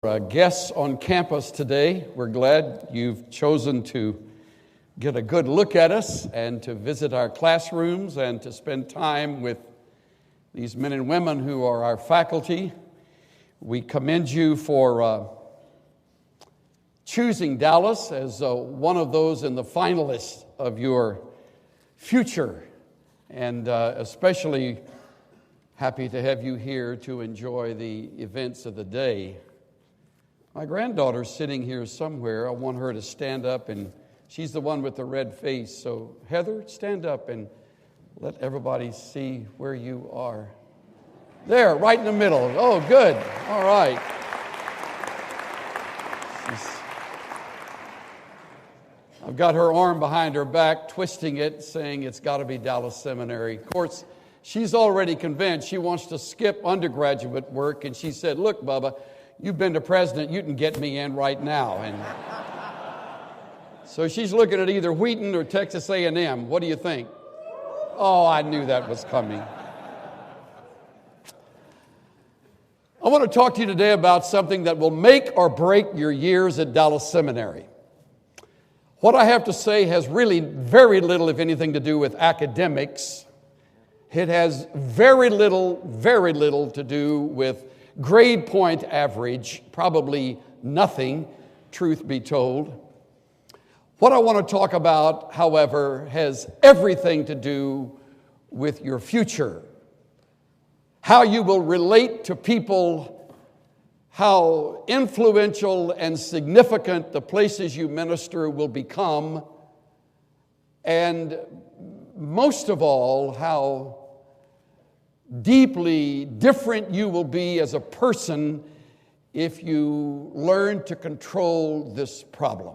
Guests on campus today, we're glad you've chosen to get a good look at us and to visit our classrooms and to spend time with these men and women who are our faculty. We commend you for choosing Dallas as one of those in the finalists of your future, and especially happy to have you here to enjoy the events of the day. My granddaughter's sitting here somewhere. I want her to stand up, and she's the one with the red face. So, Heather, stand up and let everybody see where you are. There, right in the middle. Oh, good. All right. I've got her arm behind her back, twisting it, saying it's got to be Dallas Seminary. Of course, she's already convinced she wants to skip undergraduate work, and she said, "Look, Bubba, you've been the president, you can get me in right now." And so she's looking at either Wheaton or Texas A&M. What do you think? Oh, I knew that was coming. I want to talk to you today about something that will make or break your years at Dallas Seminary. What I have to say has really very little, if anything, to do with academics. It has very little to do with grade point average, probably nothing, truth be told. What I want to talk about, however, has everything to do with your future. How you will relate to people, how influential and significant the places you minister will become, and most of all, how deeply different you will be as a person if you learn to control this problem.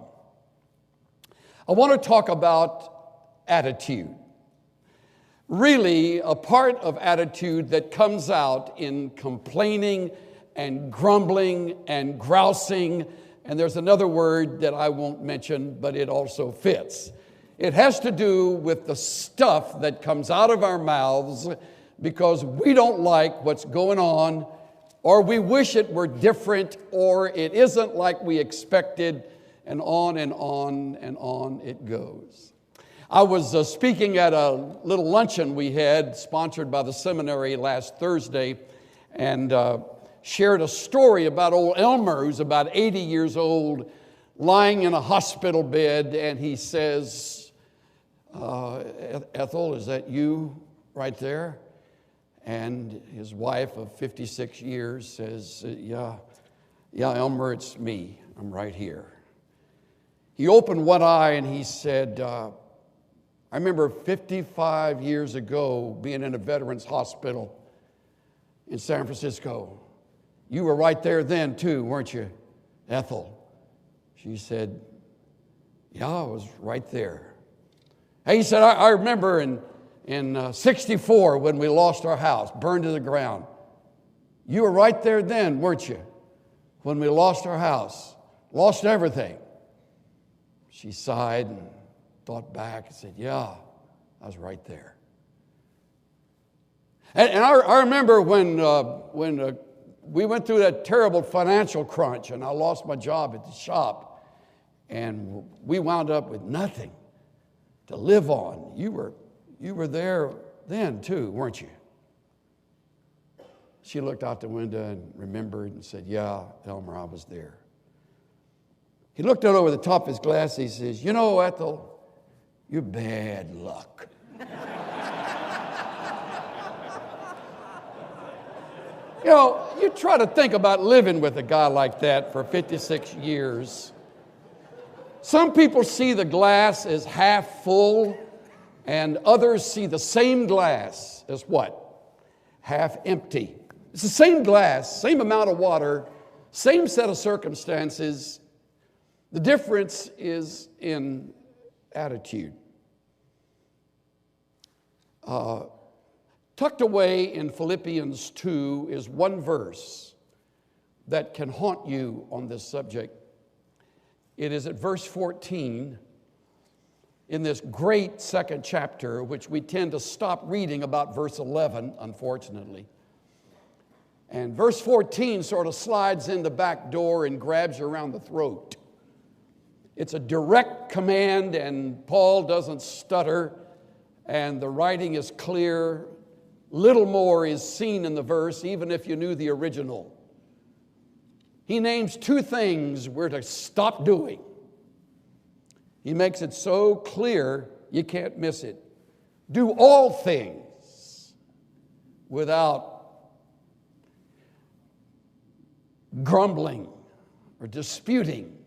I want to talk about attitude. Really, a part of attitude that comes out in complaining and grumbling and grousing, and there's another word that I won't mention, but it also fits. It has to do with the stuff that comes out of our mouths because we don't like what's going on, or we wish it were different, or it isn't like we expected, and on and on and on it goes. I was speaking at a little luncheon we had sponsored by the seminary last Thursday, and shared a story about old Elmer, who's about 80 years old, lying in a hospital bed, and he says, "Ethel, is that you right there?" And his wife of 56 years says, yeah, Elmer, it's me. I'm right here." He opened one eye and he said, "I remember 55 years ago being in a veterans hospital in San Francisco. You were right there then too, weren't you, Ethel?" She said, "Yeah, I was right there." And he said, I remember in 64 when we lost our house, burned to the ground. You were right there then, weren't you? When we lost our house, lost everything." She sighed and thought back and said, "Yeah, I was right there." And I remember when we went through that terrible financial crunch and I lost my job at the shop and we wound up with nothing to live on. You were there then too, weren't you? She looked out the window and remembered and said, "Yeah, Elmer, I was there." He looked out over the top of his glass. He says, "You know, Ethel, you're bad luck." You know, you try to think about living with a guy like that for 56 years. Some people see the glass as half full, and others see the same glass as what? Half empty. It's the same glass, same amount of water, same set of circumstances. The difference is in attitude. Tucked away in Philippians 2 is one verse that can haunt you on this subject. It is at verse 14 in this great second chapter, which we tend to stop reading about verse 11, unfortunately. And verse 14 sort of slides in the back door and grabs you around the throat. It's a direct command, and Paul doesn't stutter, and the writing is clear. Little more is seen in the verse, even if you knew the original. He names two things we're to stop doing. He makes it so clear you can't miss it. Do all things without grumbling or disputing.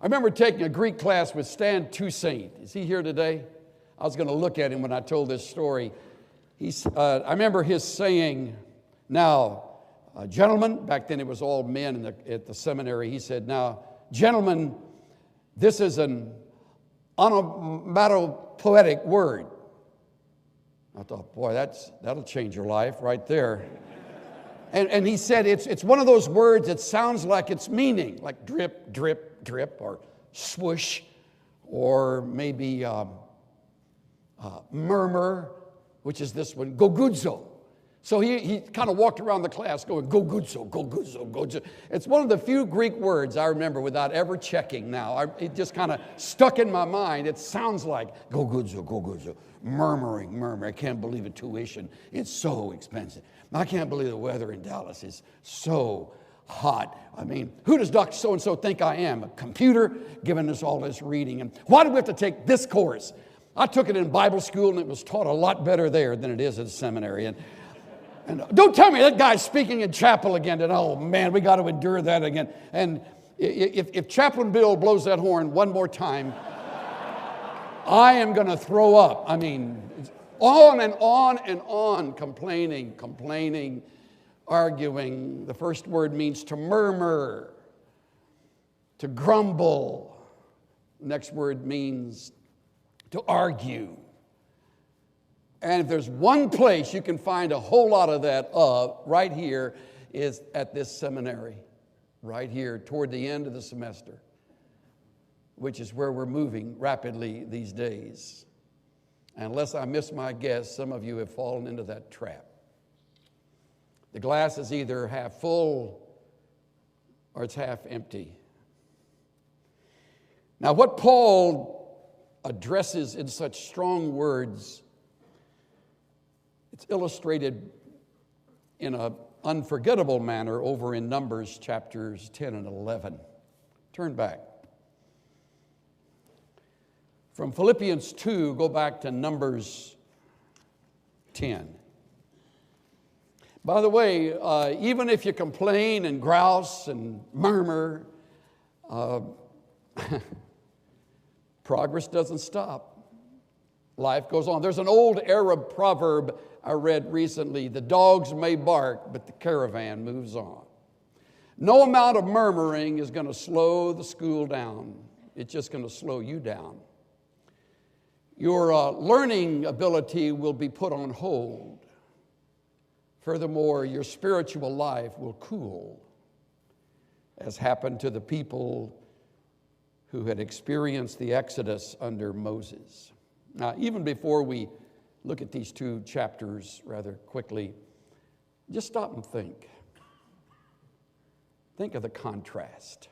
I remember taking a Greek class with Stan Toussaint. Is he here today? I was going to look at him when I told this story. I remember his saying, now, gentlemen, back then it was all men at the seminary. He said, now, gentlemen, this is an onomatopoetic word. I thought, boy, that'll change your life right there. And he said it's one of those words that sounds like its meaning, like drip, drip, drip, or swoosh, or maybe murmur, which is this one, gogudzo. So he kind of walked around the class going, gogudzo, gogudzo, gogudzo. It's one of the few Greek words I remember without ever checking now. It just kind of stuck in my mind. It sounds like gogudzo, gogudzo, murmuring, murmur. I can't believe it, tuition. It's so expensive. I can't believe the weather in Dallas is so hot. I mean, who does Dr. So-and-so think I am? A computer giving us all this reading. And why do we have to take this course? I took it in Bible school, and it was taught a lot better there than it is at the seminary. And don't tell me that guy's speaking in chapel again. And oh, man, we got to endure that again. And if Chaplain Bill blows that horn one more time, I am going to throw up. I mean, on and on and on, complaining, arguing. The first word means to murmur, to grumble. The next word means to argue. And if there's one place you can find a whole lot of that right here, is at this seminary, right here toward the end of the semester, which is where we're moving rapidly these days. And unless I miss my guess, some of you have fallen into that trap. The glass is either half full or it's half empty. Now, what Paul addresses in such strong words, it's illustrated in an unforgettable manner over in Numbers chapters 10 and 11. Turn back. From Philippians 2, go back to Numbers 10. By the way, even if you complain and grouse and murmur, progress doesn't stop. Life goes on. There's an old Arab proverb I read recently: the dogs may bark, but the caravan moves on. No amount of murmuring is going to slow the school down. It's just going to slow you down. Your learning ability will be put on hold. Furthermore, your spiritual life will cool, as happened to the people who had experienced the Exodus under Moses. Now, even before we look at these two chapters rather quickly, just stop and think. Think of the contrast.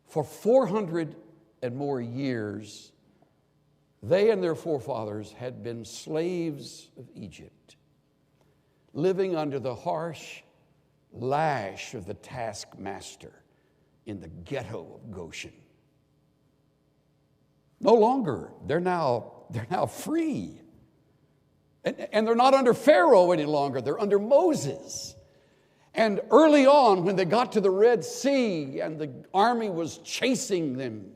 For 400 and more years, they and their forefathers had been slaves of Egypt, living under the harsh lash of the taskmaster in the ghetto of Goshen. No longer. They're now free. And they're not under Pharaoh any longer. They're under Moses. And early on, when they got to the Red Sea and the army was chasing them,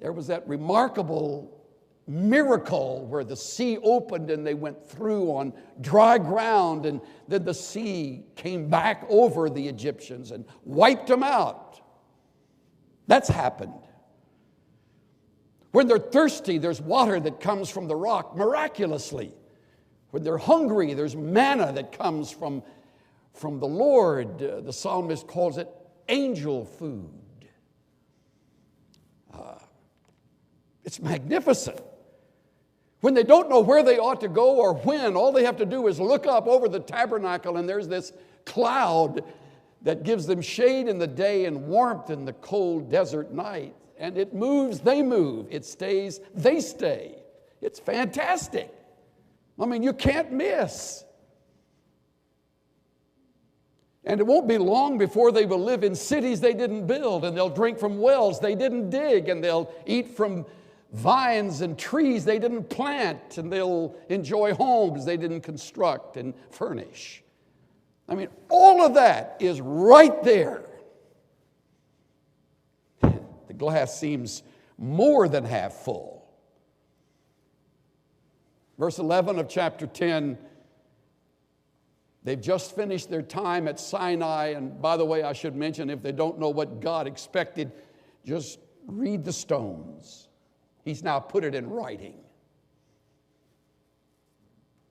there was that remarkable miracle where the sea opened and they went through on dry ground, and then the sea came back over the Egyptians and wiped them out. That's happened. When they're thirsty, there's water that comes from the rock miraculously. When they're hungry, there's manna that comes from the Lord. The psalmist calls it angel food. It's magnificent. When they don't know where they ought to go or when, all they have to do is look up over the tabernacle, and there's this cloud that gives them shade in the day and warmth in the cold desert night. And it moves, they move. It stays, they stay. It's fantastic. I mean, you can't miss. And it won't be long before they will live in cities they didn't build, and they'll drink from wells they didn't dig, and they'll eat from vines and trees they didn't plant, and they'll enjoy homes they didn't construct and furnish. I mean, all of that is right there. The glass seems more than half full. Verse 11 of chapter 10, they've just finished their time at Sinai. And by the way, I should mention, if they don't know what God expected, just read the stones. He's now put it in writing.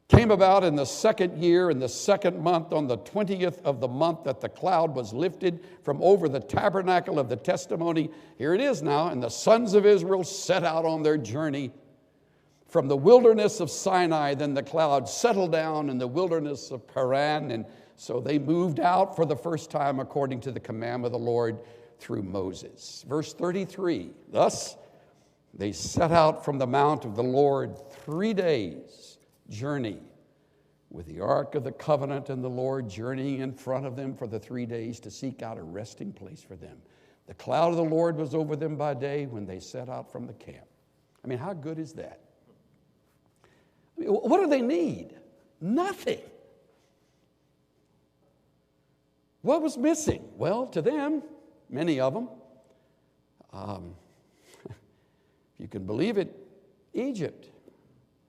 Came about in the second year, in the second month, on the 20th of the month, that the cloud was lifted from over the tabernacle of the testimony. Here it is now. And the sons of Israel set out on their journey from the wilderness of Sinai. Then the cloud settled down in the wilderness of Paran. And so they moved out for the first time according to the command of the Lord through Moses. Verse 33, thus they set out from the mount of the Lord 3 days' journey, with the ark of the covenant and the Lord journeying in front of them for the 3 days to seek out a resting place for them. The cloud of the Lord was over them by day when they set out from the camp. I mean, how good is that? I mean, what do they need? Nothing. What was missing? Well, to them, many of them, if you can believe it, Egypt.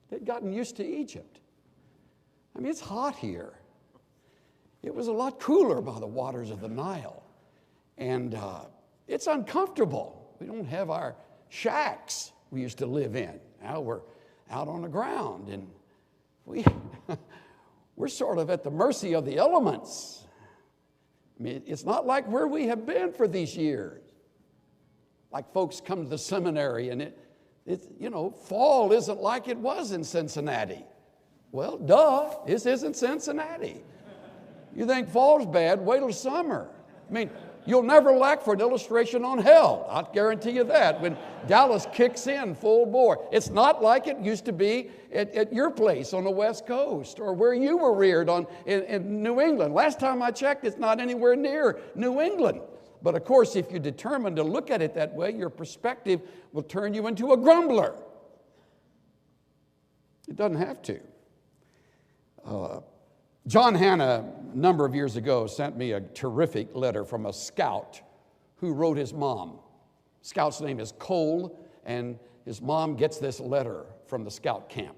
They'd gotten used to Egypt. I mean, it's hot here. It was a lot cooler by the waters of the Nile. And it's uncomfortable. We don't have our shacks we used to live in. Now we're out on the ground, and we're sort of at the mercy of the elements. I mean, it's not like where we have been for these years. Like folks come to the seminary, and fall isn't like it was in Cincinnati. Well, duh, this isn't Cincinnati. You think fall's bad, wait till summer. I mean, you'll never lack for an illustration on hell. I'll guarantee you that, when Dallas kicks in full bore. It's not like it used to be at your place on the West Coast or where you were reared in New England. Last time I checked, it's not anywhere near New England. But of course, if you determine to look at it that way, your perspective will turn you into a grumbler. It doesn't have to. John Hanna, a number of years ago, sent me a terrific letter from a scout who wrote his mom. Scout's name is Cole, and his mom gets this letter from the scout camp.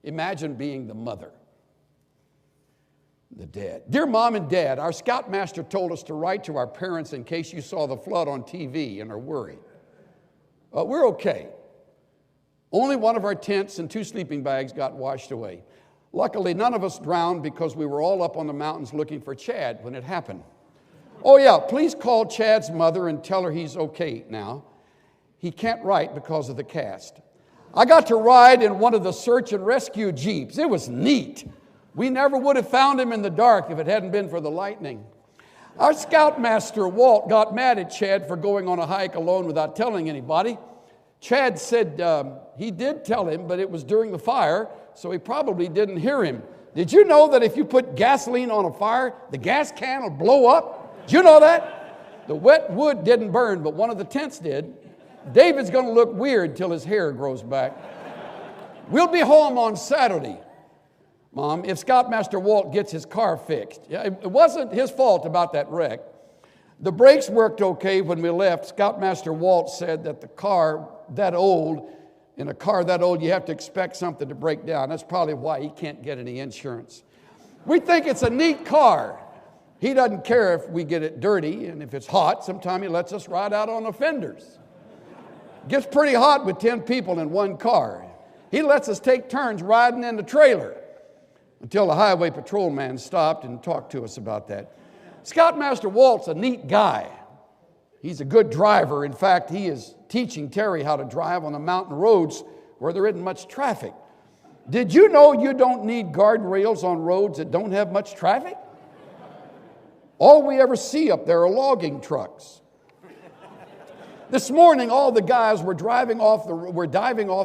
Imagine being the mother. The dad. Dear Mom and Dad, our scoutmaster told us to write to our parents in case you saw the flood on TV and are worried. We're okay. Only one of our tents and 2 sleeping bags got washed away. Luckily, none of us drowned because we were all up on the mountains looking for Chad when it happened. Oh yeah, please call Chad's mother and tell her he's okay now. He can't write because of the cast. I got to ride in one of the search and rescue jeeps. It was neat. We never would have found him in the dark if it hadn't been for the lightning. Our scoutmaster, Walt, got mad at Chad for going on a hike alone without telling anybody. Chad said he did tell him, but it was during the fire, so he probably didn't hear him. Did you know that if you put gasoline on a fire, the gas can will blow up? Did you know that? The wet wood didn't burn, but one of the tents did. David's going to look weird till his hair grows back. We'll be home on Saturday, Mom, if Scoutmaster Walt gets his car fixed. Yeah, it wasn't his fault about that wreck. The brakes worked okay when we left. Scoutmaster Walt said that in a car that old, you have to expect something to break down. That's probably why he can't get any insurance. We think it's a neat car. He doesn't care if we get it dirty, and if it's hot, sometimes he lets us ride out on the fenders. It gets pretty hot with 10 people in one car. He lets us take turns riding in the trailer until the highway patrolman stopped and talked to us about that. Scoutmaster Walt's a neat guy. He's a good driver. In fact, he is teaching Terry how to drive on the mountain roads where there isn't much traffic. Did you know you don't need guardrails on roads that don't have much traffic? All we ever see up there are logging trucks. This morning, all the guys were diving off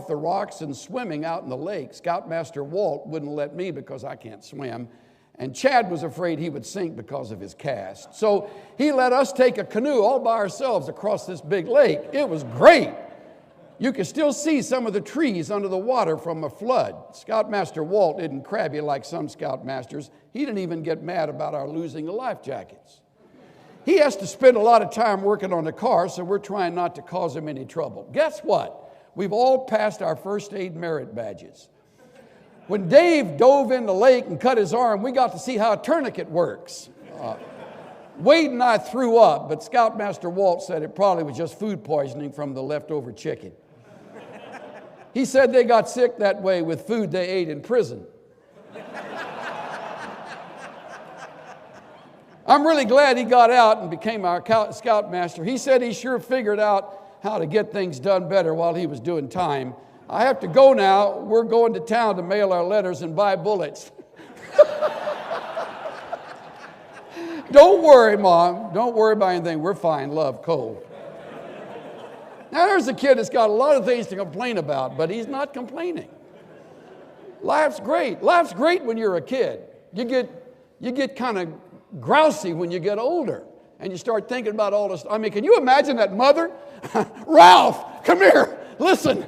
the rocks and swimming out in the lake. Scoutmaster Walt wouldn't let me because I can't swim. And Chad was afraid he would sink because of his cast. So he let us take a canoe all by ourselves across this big lake. It was great. You could still see some of the trees under the water from a flood. Scoutmaster Walt isn't crabby like some scoutmasters. He didn't even get mad about our losing the life jackets. He has to spend a lot of time working on the car, so we're trying not to cause him any trouble. Guess what? We've all passed our first aid merit badges. When Dave dove in the lake and cut his arm, we got to see how a tourniquet works. Wade and I threw up, but Scoutmaster Walt said it probably was just food poisoning from the leftover chicken. He said they got sick that way with food they ate in prison. I'm really glad he got out and became our scoutmaster. He said he sure figured out how to get things done better while he was doing time. I have to go now. We're going to town to mail our letters and buy bullets. Don't worry, Mom. Don't worry about anything. We're fine. Love, Cole. Now, there's a kid that's got a lot of things to complain about, but he's not complaining. Life's great. Life's great when you're a kid. You get kind of grousy when you get older, and you start thinking about all this. I mean, can you imagine that mother? Ralph, come here. Listen.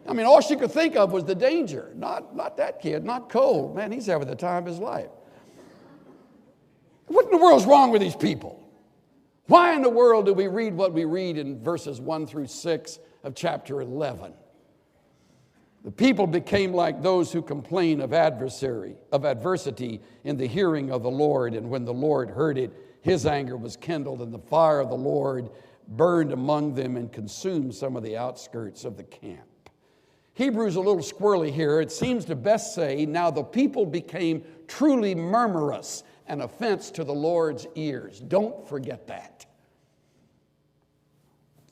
I mean, all she could think of was the danger. Not that kid, not Cole. Man, he's having the time of his life. What in the world's wrong with these people? Why in the world do we read what we read in verses 1 through 6 of chapter 11? The people became like those who complain of adversity in the hearing of the Lord. And when the Lord heard it, his anger was kindled, and the fire of the Lord burned among them and consumed some of the outskirts of the camp. Hebrew's a little squirrely here. It seems to best say, now the people became truly murmurous, an offense to the Lord's ears. Don't forget that.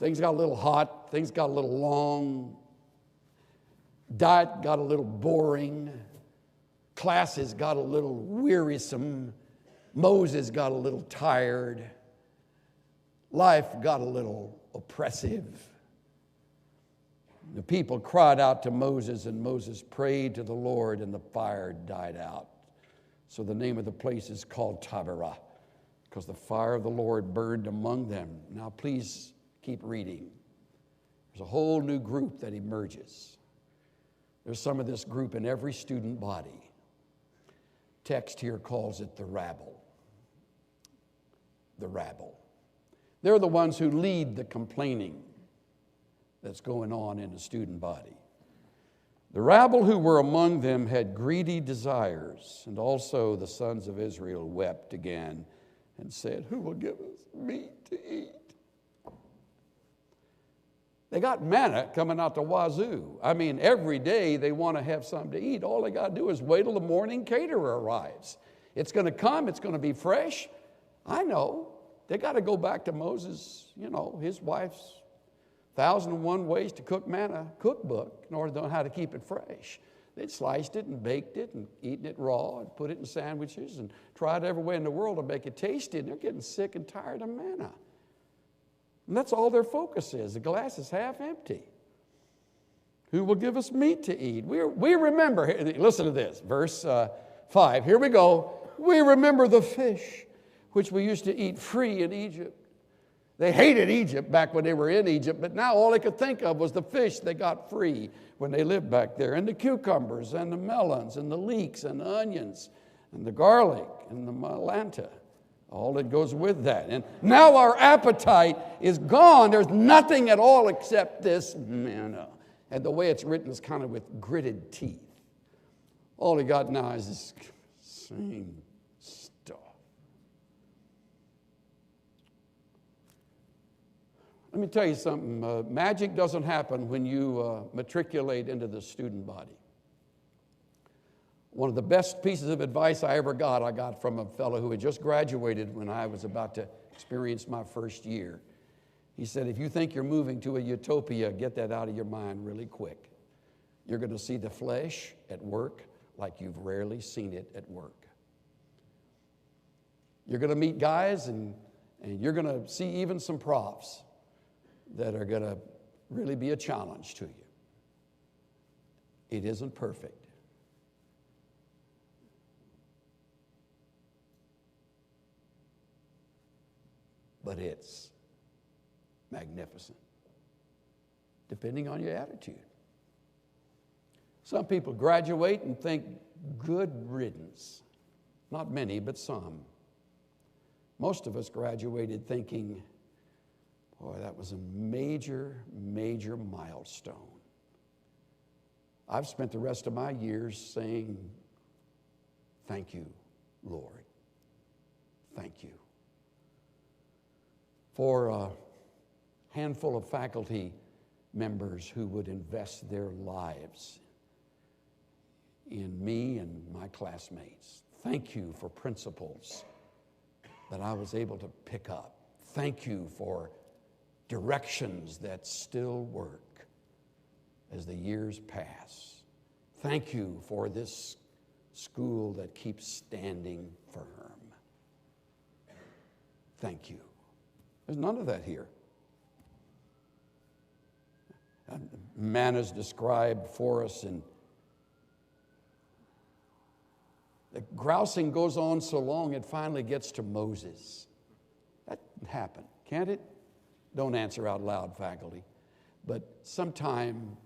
Things got a little hot. Things got a little long. Diet got a little boring. Classes got a little wearisome. Moses got a little tired. Life got a little oppressive. The people cried out to Moses, and Moses prayed to the Lord, and the fire died out. So the name of the place is called Taberah, because the fire of the Lord burned among them. Now please keep reading. There's a whole new group that emerges. There's some of this group in every student body. Text here calls it the rabble. The rabble. They're the ones who lead the complaining that's going on in the student body. The rabble who were among them had greedy desires, and also the sons of Israel wept again and said, who will give us meat to eat? They got manna coming out the wazoo. I mean, every day they want to have something to eat. All they got to do is wait till the morning caterer arrives. It's going to come. It's going to be fresh. I know. They got to go back to Moses, his wife's 1,001 Ways to Cook Manna cookbook in order to know how to keep it fresh. They'd sliced it and baked it and eaten it raw and put it in sandwiches and tried every way in the world to make it tasty, and they're getting sick and tired of manna. And that's all their focus is. The glass is half empty. Who will give us meat to eat? We remember, listen to this, verse 5. Here we go. We remember the fish which we used to eat free in Egypt. They hated Egypt back when they were in Egypt, but now all they could think of was the fish they got free when they lived back there, and the cucumbers and the melons and the leeks and the onions and the garlic and the malanta, all that goes with that. And now our appetite is gone. There's nothing at all except this manna. And the way it's written is kind of with gritted teeth. All they got now is this same stuff. Let me tell you something. Magic doesn't happen when you matriculate into the student body. One of the best pieces of advice I ever got, I got from a fellow who had just graduated when I was about to experience my first year. He said, if you think you're moving to a utopia, get that out of your mind really quick. You're going to see the flesh at work like you've rarely seen it at work. You're going to meet guys and you're going to see even some profs that are going to really be a challenge to you. It isn't perfect. But it's magnificent, depending on your attitude. Some people graduate and think, good riddance. Not many, but some. Most of us graduated thinking, boy, that was a major, major milestone. I've spent the rest of my years saying, thank you, Lord. Thank you. For a handful of faculty members who would invest their lives in me and my classmates. Thank you for principles that I was able to pick up. Thank you for directions that still work as the years pass. Thank you for this school that keeps standing firm. Thank you. There's none of that here. Manna is described for us, and the grousing goes on so long it finally gets to Moses. That happened, can't it? Don't answer out loud, faculty. But sometime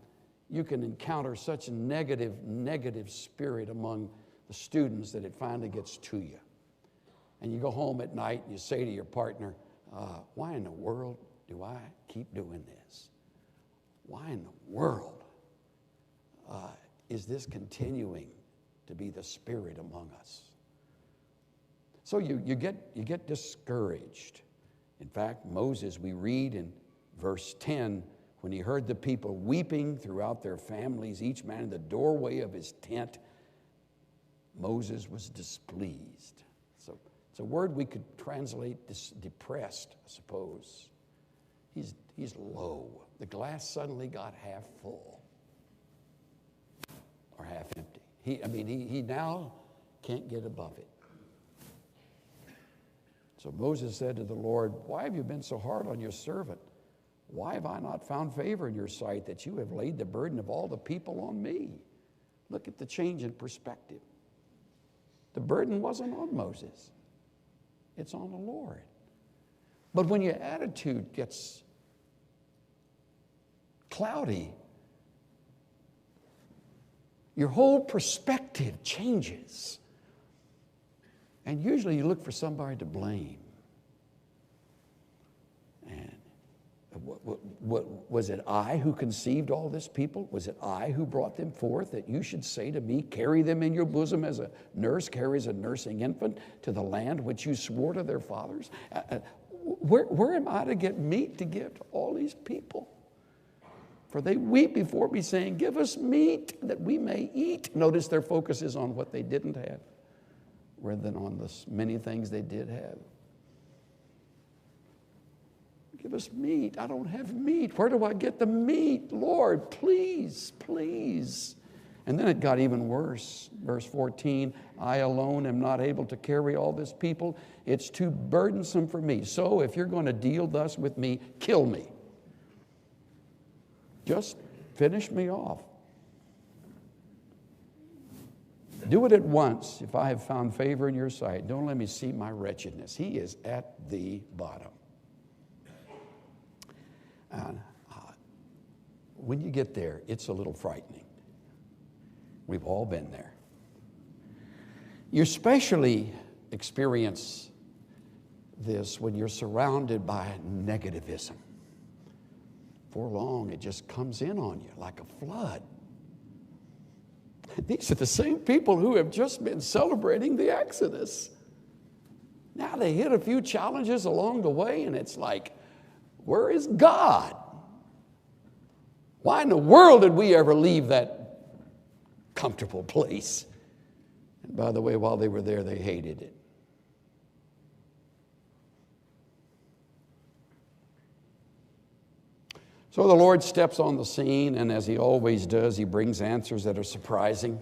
you can encounter such a negative spirit among the students that it finally gets to you. And you go home at night and you say to your partner, why in the world do I keep doing this? Why in the world is this continuing to be the spirit among us? So you get discouraged. In fact, Moses, we read in verse 10, when he heard the people weeping throughout their families, each man in the doorway of his tent, Moses was displeased. So it's a word we could translate depressed, I suppose. He's low. The glass suddenly got half full or half empty. He now can't get above it. So Moses said to the Lord, why have you been so hard on your servant? Why have I not found favor in your sight that you have laid the burden of all the people on me? Look at the change in perspective. The burden wasn't on Moses. It's on the Lord. But when your attitude gets cloudy, your whole perspective changes. And usually you look for somebody to blame. And was it I who conceived all this people? Was it I who brought them forth, that you should say to me, carry them in your bosom as a nurse carries a nursing infant to the land which you swore to their fathers? Where am I to get meat to give to all these people? For they weep before me, saying, give us meat that we may eat. Notice their focus is on what they didn't have rather than on the many things they did have. Give us meat. I don't have meat. Where do I get the meat? Lord, please, please. And then it got even worse. Verse 14, I alone am not able to carry all this people. It's too burdensome for me. So if you're going to deal thus with me, kill me. Just finish me off. Do it at once if I have found favor in your sight. Don't let me see my wretchedness. He is at the bottom. And when you get there, it's a little frightening. We've all been there. You especially experience this when you're surrounded by negativism. For long, it just comes in on you like a flood. These are the same people who have just been celebrating the Exodus. Now they hit a few challenges along the way, and it's like, where is God? Why in the world did we ever leave that comfortable place? And by the way, while they were there, they hated it. So the Lord steps on the scene, and as he always does, he brings answers that are surprising.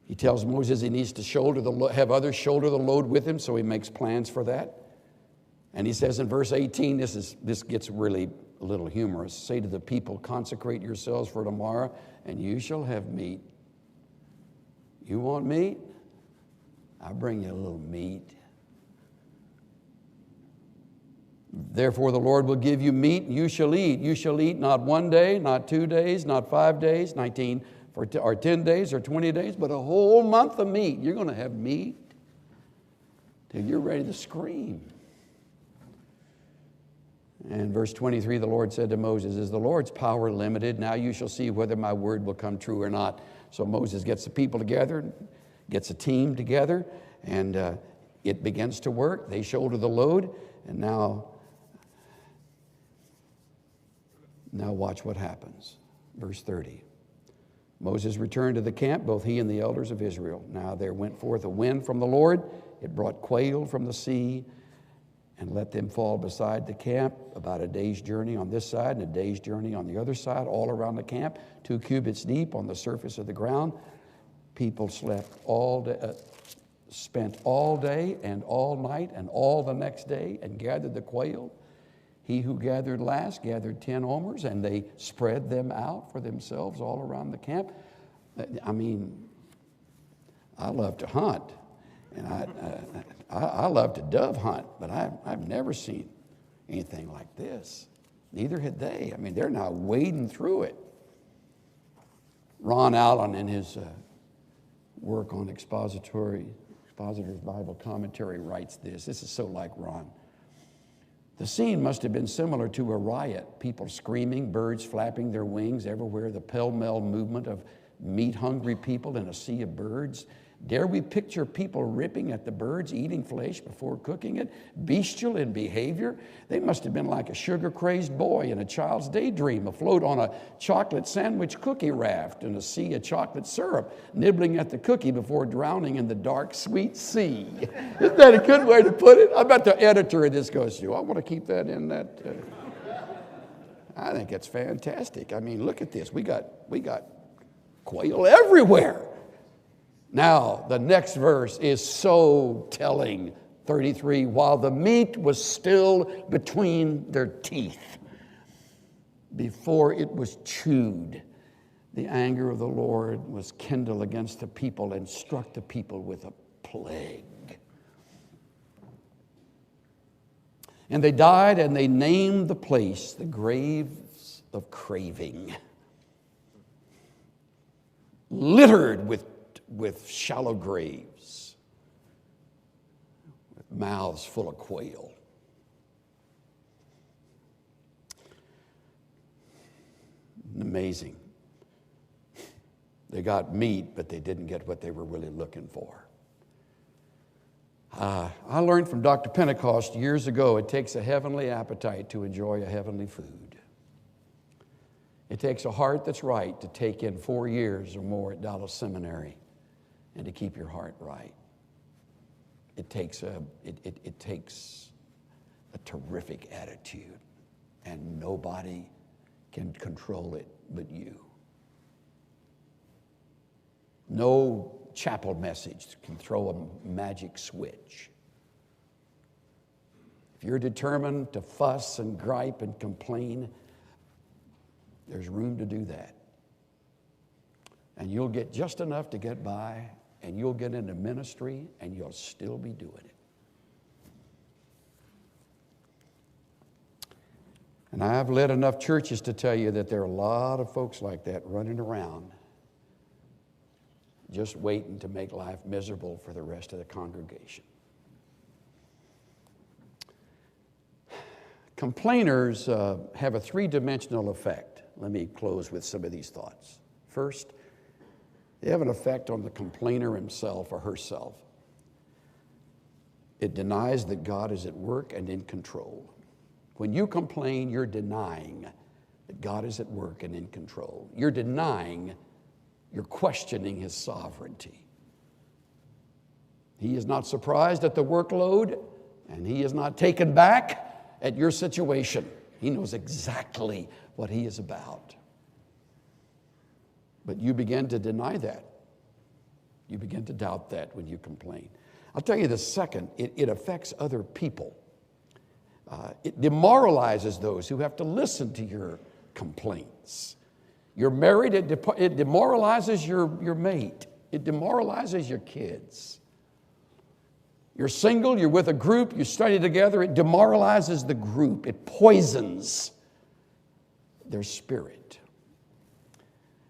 He tells Moses he needs to have others shoulder the load with him, so he makes plans for that. And he says in verse 18, this gets really a little humorous. Say to the people, consecrate yourselves for tomorrow, and you shall have meat. You want meat? I'll bring you a little meat. Therefore the Lord will give you meat, and you shall eat. You shall eat not 1 day, not 2 days, not 5 days, 19, or 10 days, or 20 days, but a whole month of meat. You're going to have meat till you're ready to scream. And verse 23, the Lord said to Moses, is the Lord's power limited? Now you shall see whether my word will come true or not. So Moses gets the people together, gets a team together, and it begins to work. They shoulder the load, and now watch what happens. Verse 30. Moses returned to the camp, both he and the elders of Israel. Now there went forth a wind from the Lord. It brought quail from the sea and let them fall beside the camp, about a day's journey on this side and a day's journey on the other side, all around the camp, 2 cubits deep on the surface of the ground. People spent all day and all night and all the next day and gathered the quail. He who gathered last gathered 10 omers, and they spread them out for themselves all around the camp. I mean, I love to hunt, and I love to dove hunt, but I've never seen anything like this. Neither had they. I mean, they're now wading through it. Ron Allen, in his work on Expositor's Bible Commentary, writes this. This is so like Ron. The scene must have been similar to a riot. People screaming, birds flapping their wings everywhere, the pell-mell movement of meat-hungry people in a sea of birds. Dare we picture people ripping at the birds, eating flesh before cooking it, bestial in behavior? They must have been like a sugar-crazed boy in a child's daydream, afloat on a chocolate sandwich cookie raft in a sea of chocolate syrup, nibbling at the cookie before drowning in the dark, sweet sea. Isn't that a good way to put it? I bet the editor of this goes, I want to keep that in that. I think it's fantastic. I mean, look at this. We got quail everywhere. Now, the next verse is so telling. 33, while the meat was still between their teeth, before it was chewed, the anger of the Lord was kindled against the people and struck the people with a plague. And they died, and they named the place the graves of craving, littered with shallow graves, with mouths full of quail. Amazing. They got meat, but they didn't get what they were really looking for. I learned from Dr. Pentecost years ago, it takes a heavenly appetite to enjoy a heavenly food. It takes a heart that's right to take in 4 years or more at Dallas Seminary and to keep your heart right. It takes a terrific attitude, and nobody can control it but you. No chapel message can throw a magic switch. If you're determined to fuss and gripe and complain, there's room to do that. And you'll get just enough to get by, and you'll get into ministry, and you'll still be doing it. And I've led enough churches to tell you that there are a lot of folks like that running around just waiting to make life miserable for the rest of the congregation. Complainers have a three-dimensional effect. Let me close with some of these thoughts. First, they have an effect on the complainer himself or herself. It denies that God is at work and in control. When you complain, you're denying that God is at work and in control. You're questioning His sovereignty. He is not surprised at the workload, and He is not taken back at your situation. He knows exactly what he is about. But you begin to deny that. You begin to doubt that when you complain. I'll tell you the second, it affects other people. It demoralizes those who have to listen to your complaints. You're married, it demoralizes your mate. It demoralizes your kids. You're single, you're with a group, you study together, it demoralizes the group. It poisons their spirit.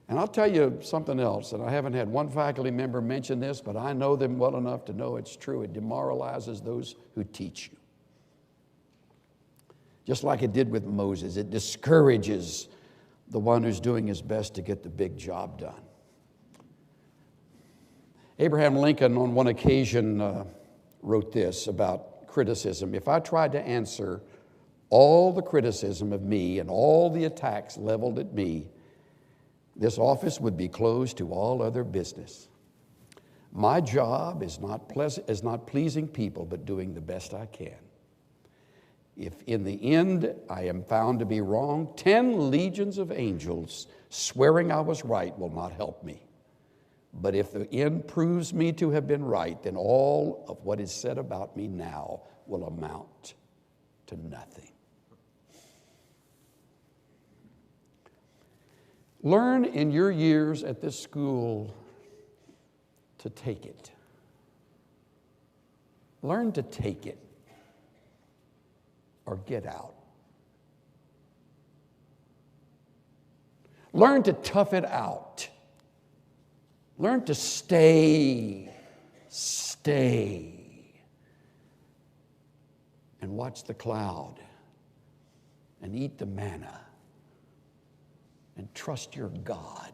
And I'll tell you something else, and I haven't had one faculty member mention this, but I know them well enough to know it's true. It demoralizes those who teach you. Just like it did with Moses, it discourages the one who's doing his best to get the big job done. Abraham Lincoln on one occasion wrote this about criticism. If I tried to answer all the criticism of me and all the attacks leveled at me, this office would be closed to all other business. My job is not pleasing people, but doing the best I can. If in the end I am found to be wrong, 10 legions of angels swearing I was right will not help me. But if the end proves me to have been right, then all of what is said about me now will amount to nothing. Learn in your years at this school to take it. Learn to take it or get out. Learn to tough it out. Learn to stay, and watch the cloud and eat the manna and trust your God.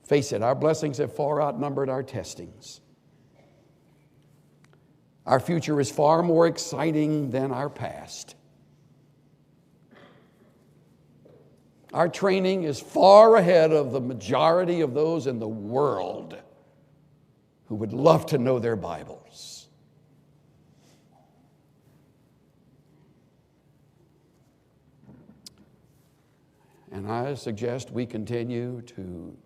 Face it, our blessings have far outnumbered our testings. Our future is far more exciting than our past. Our training is far ahead of the majority of those in the world who would love to know their Bibles. And I suggest we continue to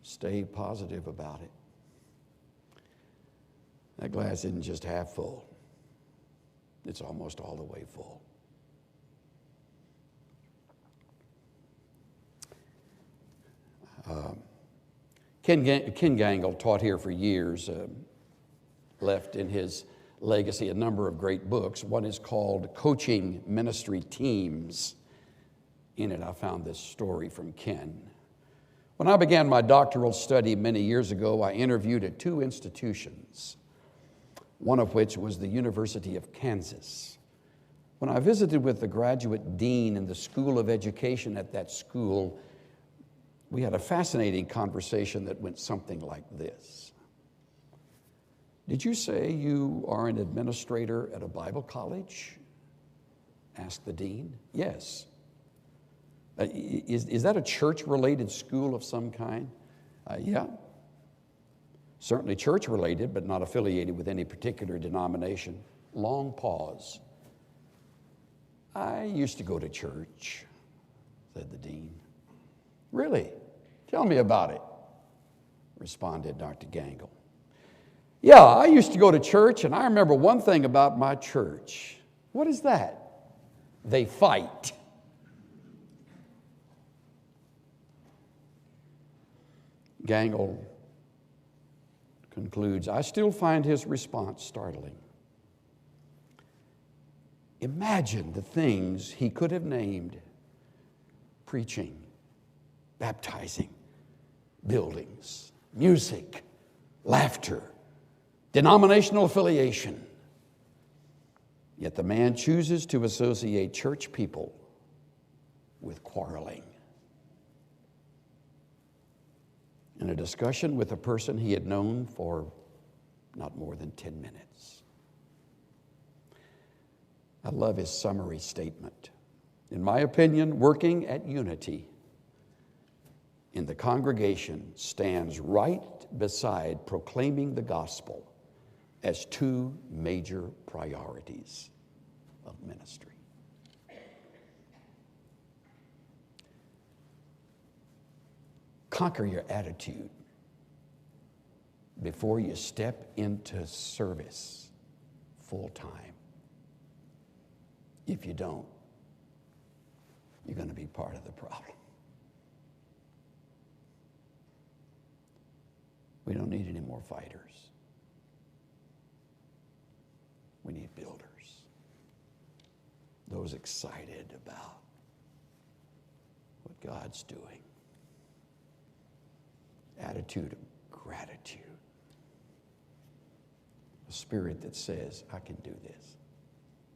stay positive about it. That glass isn't just half full. It's almost all the way full. Ken Gangle taught here for years, left in his legacy a number of great books. One is called Coaching Ministry Teams. In it, I found this story from Ken. When I began my doctoral study many years ago, I interviewed at 2 institutions, one of which was the University of Kansas. When I visited with the graduate dean in the School of Education at that school, we had a fascinating conversation that went something like this. Did you say you are an administrator at a Bible college? Asked the dean. Yes. Is that a church-related school of some kind? Yeah. Certainly church-related, but not affiliated with any particular denomination. Long pause. I used to go to church, said the dean. Really? Tell me about it, responded Dr. Gangle. Yeah, I used to go to church, and I remember one thing about my church. What is that? They fight. Gangle concludes, I still find his response startling. Imagine the things he could have named: preaching, baptizing, buildings, music, laughter, denominational affiliation. Yet the man chooses to associate church people with quarreling. In a discussion with a person he had known for not more than 10 minutes. I love his summary statement. In my opinion, working at unity in the congregation stands right beside proclaiming the gospel as two major priorities of ministry. Conquer your attitude before you step into service full time. If you don't, you're going to be part of the problem. We don't need any more fighters. We need builders. Those excited about what God's doing. Attitude of gratitude. A spirit that says, I can do this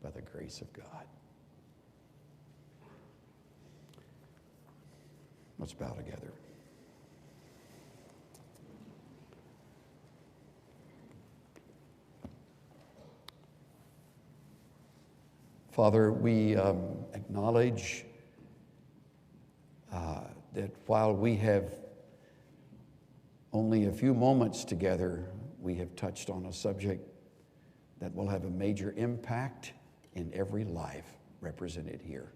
by the grace of God. Let's bow together. Father, we acknowledge that while we have only a few moments together, we have touched on a subject that will have a major impact in every life represented here.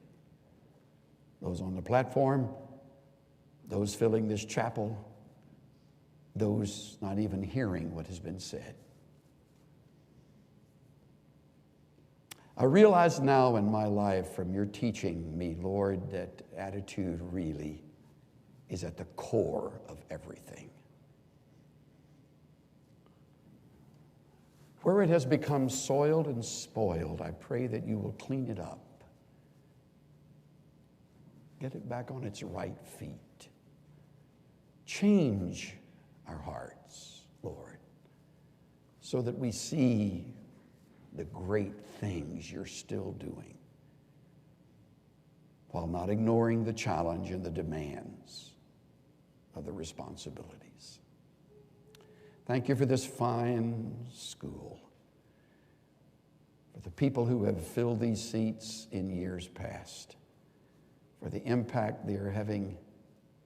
Those on the platform, those filling this chapel, those not even hearing what has been said. I realize now in my life from your teaching me, Lord, that attitude really is at the core of everything. Where it has become soiled and spoiled, I pray that you will clean it up. Get it back on its right feet. Change our hearts, Lord, so that we see the great things you're still doing, while not ignoring the challenge and the demands of the responsibilities. Thank you for this fine school, for the people who have filled these seats in years past, for the impact they are having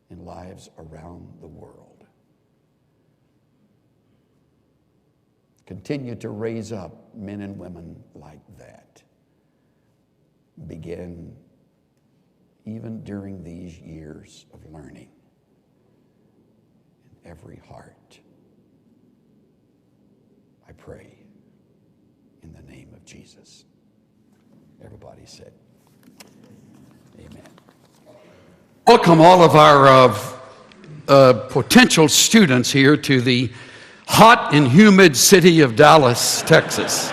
in lives around the world. Continue to raise up men and women like that. Begin even during these years of learning in every heart. I pray in the name of Jesus. Everybody said, amen. Welcome all of our potential students here to the hot and humid city of Dallas, Texas.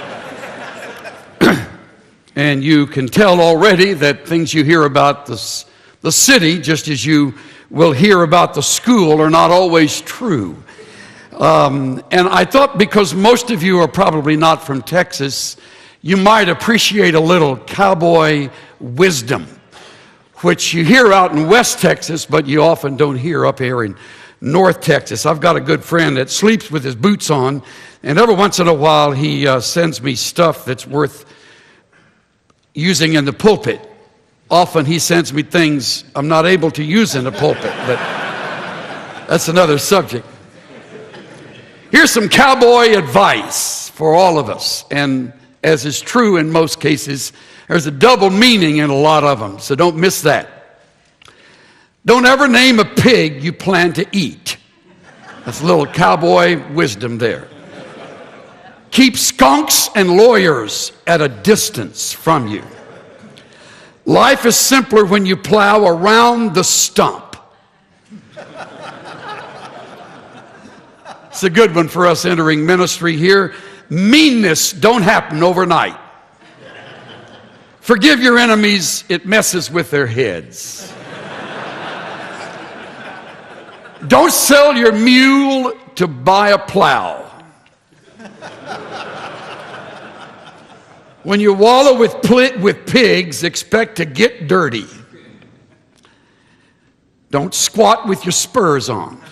And you can tell already that things you hear about the city, just as you will hear about the school, are not always true. And I thought because most of you are probably not from Texas, you might appreciate a little cowboy wisdom, which you hear out in West Texas, but you often don't hear up here in North Texas. I've got a good friend that sleeps with his boots on, and every once in a while he sends me stuff that's worth using in the pulpit. Often he sends me things I'm not able to use in the pulpit, but that's another subject. Here's some cowboy advice for all of us, and as is true in most cases, there's a double meaning in a lot of them, so don't miss that. Don't ever name a pig you plan to eat. That's a little cowboy wisdom there. Keep skunks and lawyers at a distance from you. Life is simpler when you plow around the stump. It's a good one for us entering ministry here. Meanness don't happen overnight. Forgive your enemies, it messes with their heads. Don't sell your mule to buy a plow. When you wallow with pigs, expect to get dirty. Don't squat with your spurs on.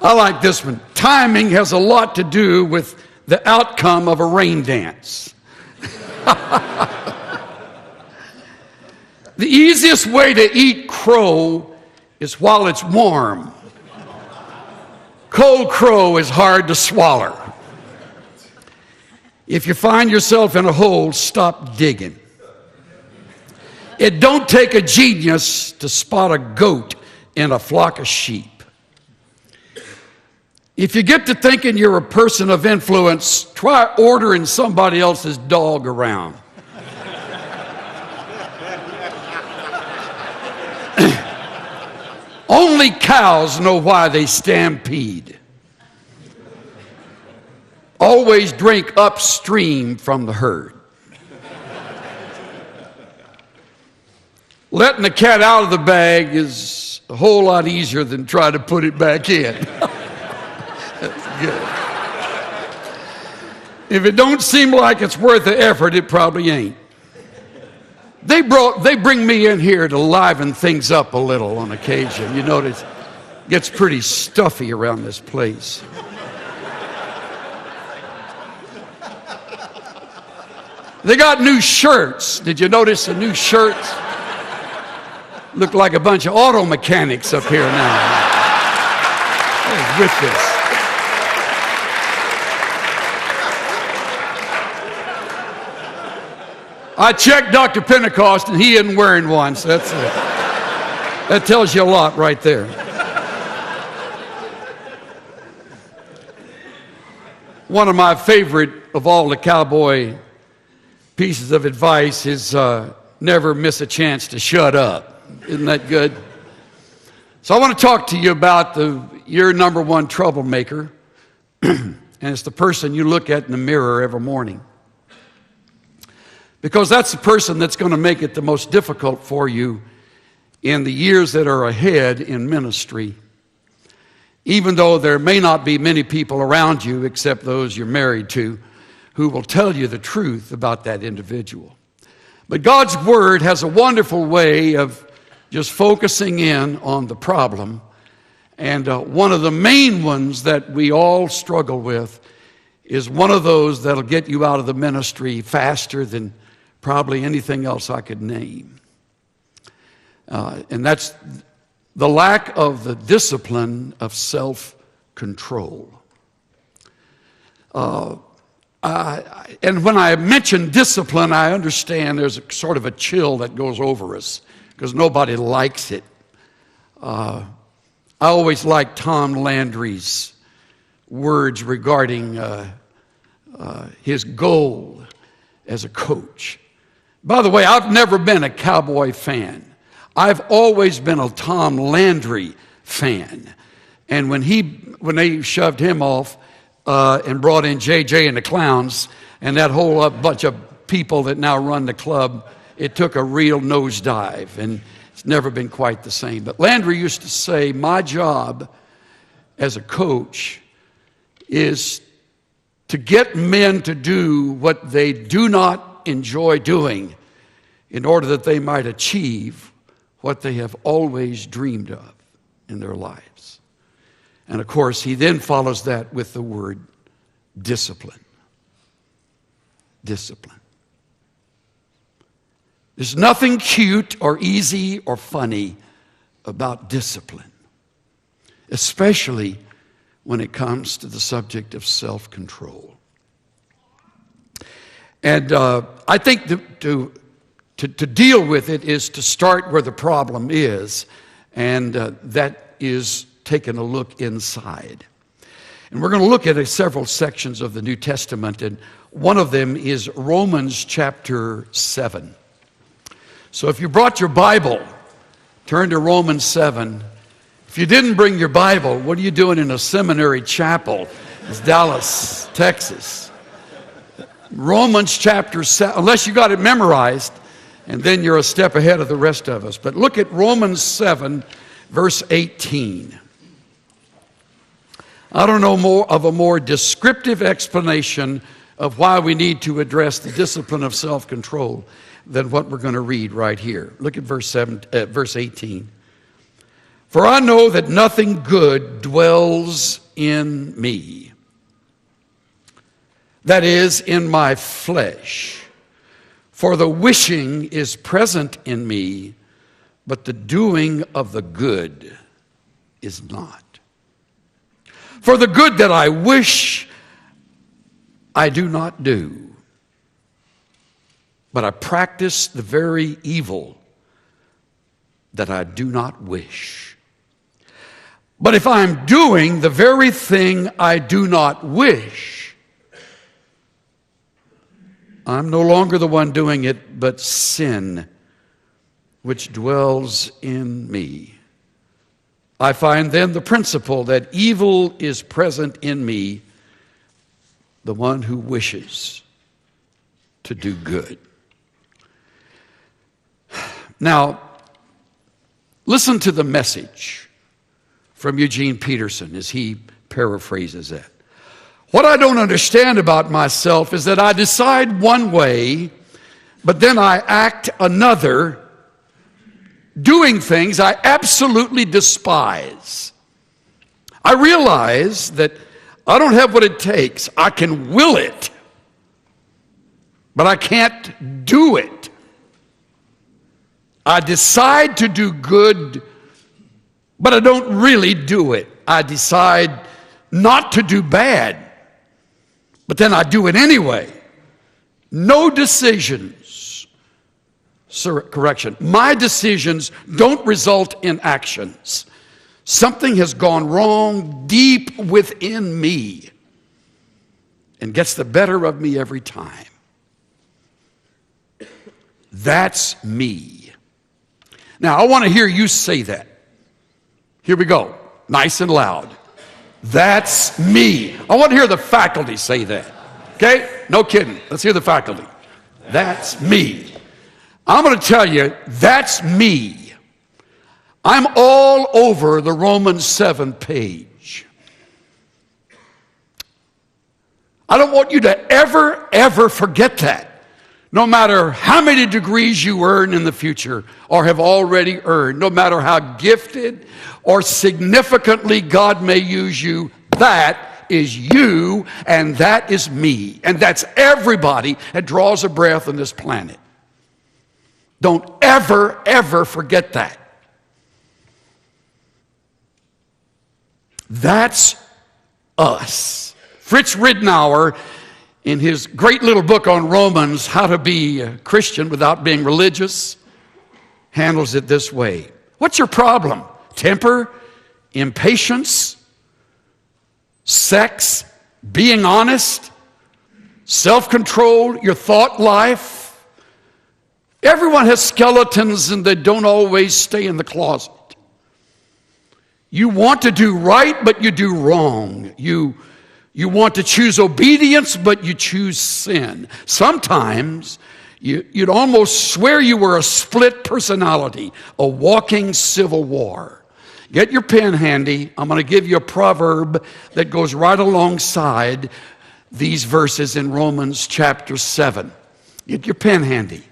I like this one. Timing has a lot to do with the outcome of a rain dance. The easiest way to eat crow is while it's warm. Cold crow is hard to swallow. If you find yourself in a hole, stop digging. It don't take a genius to spot a goat in a flock of sheep. If you get to thinking you're a person of influence, try ordering somebody else's dog around. Only cows know why they stampede. Always drink upstream from the herd. Letting the cat out of the bag is a whole lot easier than trying to put it back in. That's good. If it don't seem like it's worth the effort, it probably ain't. They bring me in here to liven things up a little on occasion. You notice it gets pretty stuffy around this place. They got new shirts. Did you notice the new shirts? Look like a bunch of auto mechanics up here now. With this. I checked Dr. Pentecost and he isn't wearing one, so that's it. That tells you a lot right there. One of my favorite of all the cowboy pieces of advice is never miss a chance to shut up. Isn't that good? So I want to talk to you about your number one troublemaker, and it's the person you look at in the mirror every morning. Because that's the person that's going to make it the most difficult for you in the years that are ahead in ministry. Even though there may not be many people around you, except those you're married to, who will tell you the truth about that individual. But God's Word has a wonderful way of just focusing in on the problem. And one of the main ones that we all struggle with is one of those that'll get you out of the ministry faster than probably anything else I could name. And that's the lack of the discipline of self-control. And when I mention discipline, I understand there's a sort of a chill that goes over us because nobody likes it. I always liked Tom Landry's words regarding his goal as a coach. By the way, I've never been a Cowboy fan. I've always been a Tom Landry fan. And when they shoved him off and brought in JJ and the Clowns and that whole bunch of people that now run the club, it took a real nosedive, and it's never been quite the same. But Landry used to say, my job as a coach is to get men to do what they do not enjoy doing in order that they might achieve what they have always dreamed of in their lives. And of course, he then follows that with the word discipline. Discipline. There's nothing cute or easy or funny about discipline, especially when it comes to the subject of self-control. And I think to deal with it is to start where the problem is, and that is taking a look inside. And we're going to look at several sections of the New Testament, and one of them is Romans chapter 7. So if you brought your Bible, turn to Romans 7. If you didn't bring your Bible, what are you doing in a seminary chapel? It's Dallas, Texas. Romans chapter 7, unless you got it memorized, and then you're a step ahead of the rest of us. But look at Romans 7, verse 18. I don't know more of a more descriptive explanation of why we need to address the discipline of self-control than what we're going to read right here. Look at verse 18. For I know that nothing good dwells in me, that is, in my flesh. For the wishing is present in me, but the doing of the good is not. For the good that I wish I do not do, but I practice the very evil that I do not wish. But if I'm doing the very thing I do not wish, I'm no longer the one doing it, but sin, which dwells in me. I find then the principle that evil is present in me, the one who wishes to do good. Now, listen to the message from Eugene Peterson as he paraphrases it. What I don't understand about myself is that I decide one way, but then I act another, doing things I absolutely despise. I realize that I don't have what it takes. I can will it, but I can't do it. I decide to do good, but I don't really do it. I decide not to do bad, but then I do it anyway. No decisions. Correction. My decisions don't result in actions. Something has gone wrong deep within me and gets the better of me every time. That's me. Now, I want to hear you say that. Here we go. Nice and loud. That's me. I want to hear the faculty say that. Okay? No kidding. Let's hear the faculty. That's me. I'm going to tell you, that's me. I'm all over the Romans 7 page. I don't want you to ever forget that. No matter how many degrees you earn in the future or have already earned, no matter how gifted or significantly God may use you, that is you and that is me. And that's everybody that draws a breath on this planet. Don't ever forget that. That's us. Fritz Ridnour, in his great little book on Romans, How to Be a Christian Without Being Religious, handles it this way. What's your problem? Temper? Impatience? Sex? Being honest? Self-control? Your thought life? Everyone has skeletons and they don't always stay in the closet. You want to do right, but you do wrong. You want to choose obedience, but you choose sin. Sometimes you'd almost swear you were a split personality, a walking civil war. Get your pen handy. I'm going to give you a proverb that goes right alongside these verses in Romans chapter 7. Get your pen handy.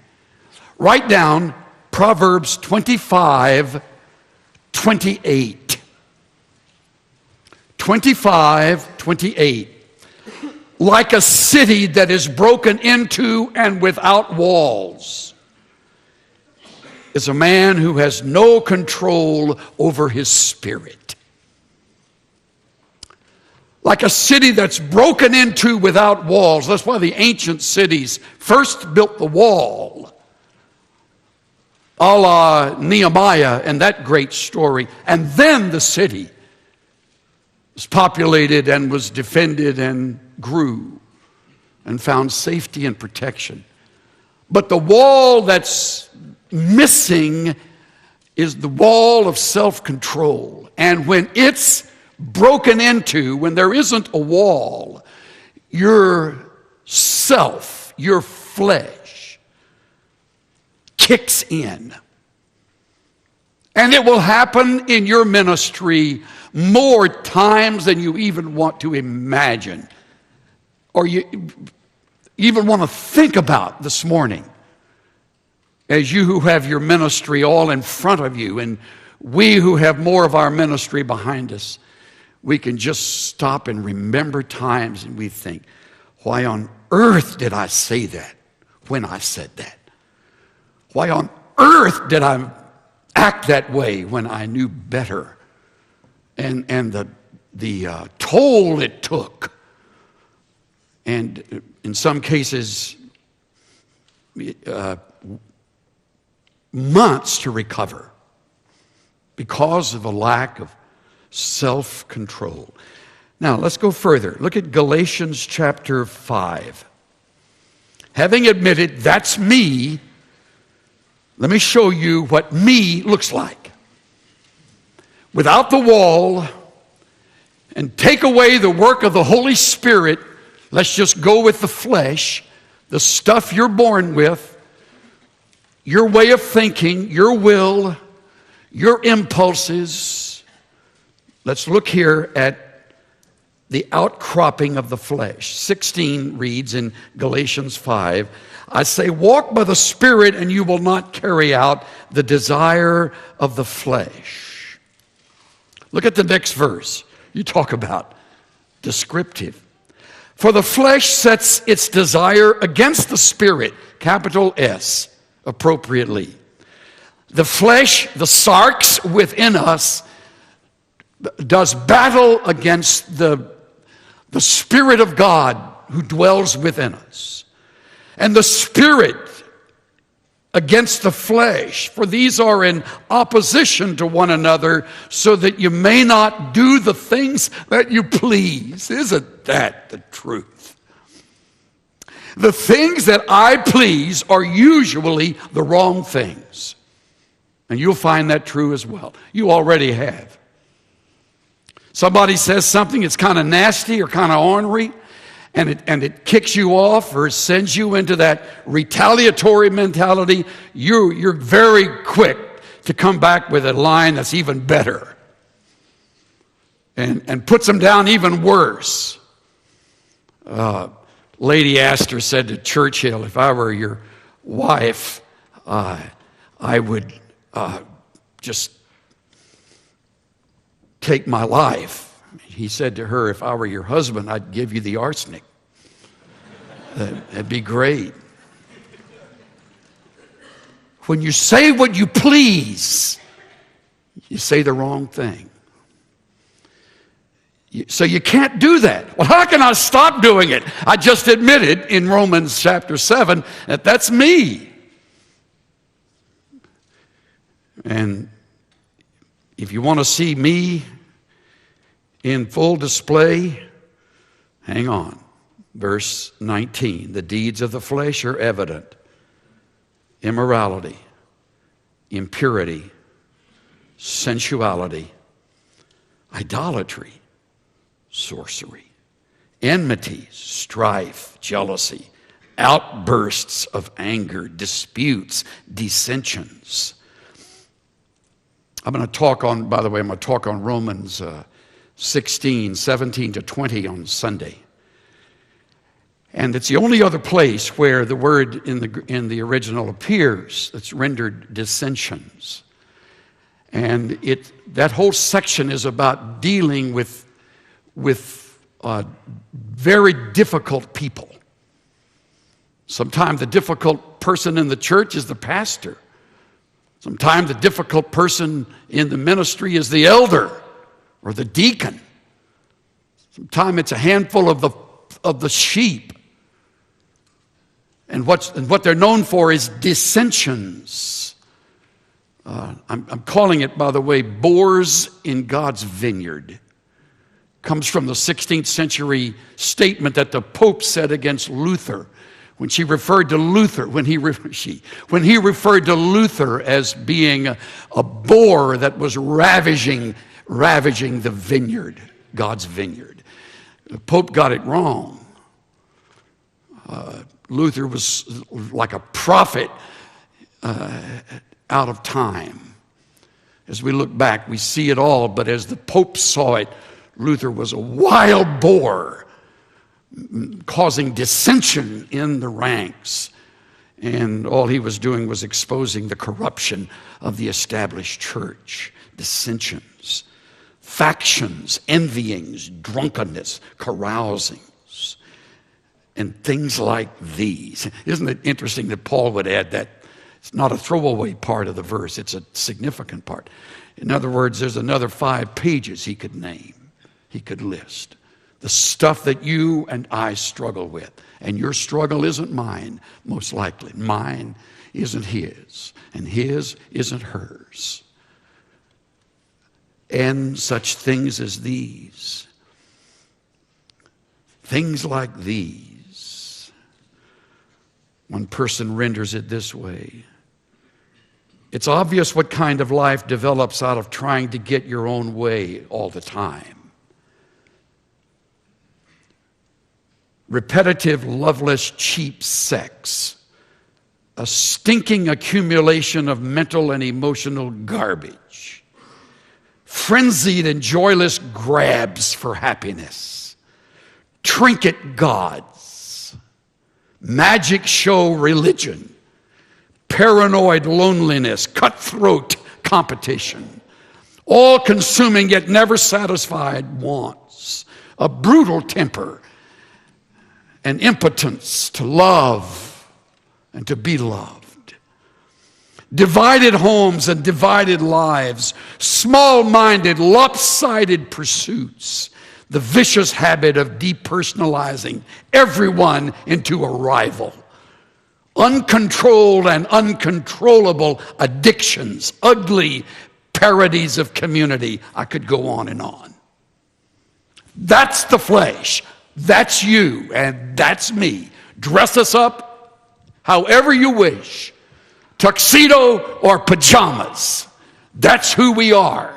Write down Proverbs 25:28. 25:28. Like a city that is broken into and without walls is a man who has no control over his spirit. Like a city that's broken into without walls. That's why the ancient cities first built the wall, a la Nehemiah and that great story. And then the city was populated and was defended and grew and found safety and protection. But the wall that's missing is the wall of self-control. And when it's broken into, when there isn't a wall, your self, your flesh, kicks in. And it will happen in your ministry more times than you even want to imagine, or you even want to think about this morning. As you who have your ministry all in front of you, and we who have more of our ministry behind us, we can just stop and remember times and we think, why on earth did I say that when I said that? Why on earth did I act that way when I knew better? And the toll it took, and in some cases, months to recover because of a lack of self-control. Now, let's go further. Look at Galatians chapter 5. Having admitted, that's me, let me show you what me looks like. Without the wall, and take away the work of the Holy Spirit, let's just go with the flesh, the stuff you're born with, your way of thinking, your will, your impulses. Let's look here at the outcropping of the flesh. 16 reads in Galatians 5, I say, walk by the Spirit, and you will not carry out the desire of the flesh. Look at the next verse. You talk about descriptive. For the flesh sets its desire against the Spirit, capital S, appropriately. The flesh, the sarx within us, does battle against the Spirit of God who dwells within us. And the Spirit against the flesh, for these are in opposition to one another, so that you may not do the things that you please. Isn't that the truth? The things that I please are usually the wrong things. And you'll find that true as well. You already have. Somebody says something that's kind of nasty or kind of ornery, and it kicks you off or sends you into that retaliatory mentality. You're very quick to come back with a line that's even better and puts them down even worse. Lady Astor said to Churchill, if I were your wife, I would just take my life. He said to her, if I were your husband, I'd give you the arsenic. That'd be great. When you say what you please, you say the wrong thing. So you can't do that. Well, how can I stop doing it? I just admitted in Romans chapter 7 that that's me. And if you want to see me in full display, hang on. Verse 19, the deeds of the flesh are evident. Immorality, impurity, sensuality, idolatry, sorcery, enmity, strife, jealousy, outbursts of anger, disputes, dissensions. I'm going to talk on Romans 16, 17 to 20 on Sunday. And it's the only other place where the word in the original appears that's rendered dissensions. And that whole section is about dealing with very difficult people. Sometimes the difficult person in the church is the pastor. Sometimes the difficult person in the ministry is the elder or the deacon. Sometimes it's a handful of the sheep. And what they're known for is dissensions. I'm calling it, by the way, boars in God's vineyard. Comes from the 16th century statement that the Pope said against Luther when he referred to Luther as being a boar that was ravaging the vineyard, God's vineyard. The Pope got it wrong. Luther was like a prophet out of time. As we look back, we see it all, but as the Pope saw it, Luther was a wild boar, causing dissension in the ranks. And all he was doing was exposing the corruption of the established church. Dissensions, factions, envyings, drunkenness, carousings, and things like these. Isn't it interesting that Paul would add that? It's not a throwaway part of the verse, it's a significant part. In other words, there's another 5 pages he could name. he could list. The stuff that you and I struggle with. And your struggle isn't mine, most likely. Mine isn't his, and his isn't hers. And such things as these. Things like these. One person renders it this way. It's obvious what kind of life develops out of trying to get your own way all the time. Repetitive, loveless, cheap sex. A stinking accumulation of mental and emotional garbage. Frenzied and joyless grabs for happiness. Trinket gods. Magic show religion. Paranoid loneliness, cutthroat competition, all-consuming yet never satisfied wants, a brutal temper, and impotence to love and to be loved. Divided homes and divided lives, small-minded, lopsided pursuits, the vicious habit of depersonalizing everyone into a rival. Uncontrolled and uncontrollable addictions, ugly parodies of community. I could go on and on. That's the flesh. That's you and that's me. Dress us up however you wish. Tuxedo or pajamas. That's who we are.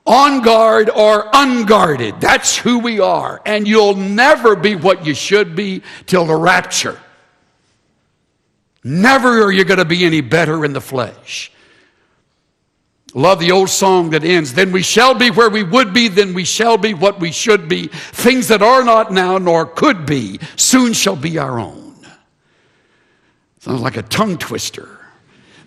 On guard or unguarded. That's who we are. And you'll never be what you should be till the rapture. Never are you going to be any better in the flesh. Love the old song that ends, then we shall be where we would be, then we shall be what we should be. Things that are not now nor could be, soon shall be our own. Sounds like a tongue twister.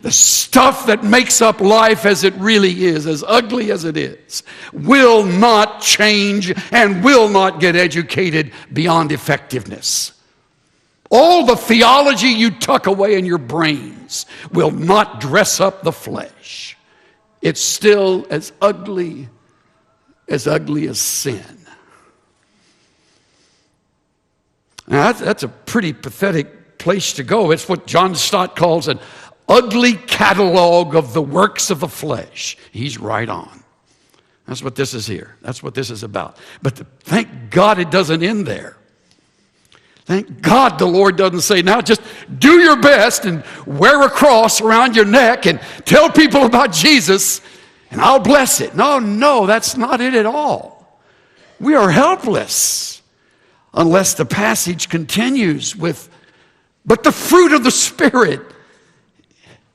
The stuff that makes up life as it really is, as ugly as it is, will not change and will not get educated beyond effectiveness. All the theology you tuck away in your brains will not dress up the flesh. It's still as ugly as sin. Now, that's a pretty pathetic place to go. It's what John Stott calls an ugly catalog of the works of the flesh. He's right on. That's what this is here. That's what this is about. But thank God it doesn't end there. Thank God the Lord doesn't say, now just do your best and wear a cross around your neck and tell people about Jesus and I'll bless it. No, that's not it at all. We are helpless unless the passage continues with, but the fruit of the Spirit.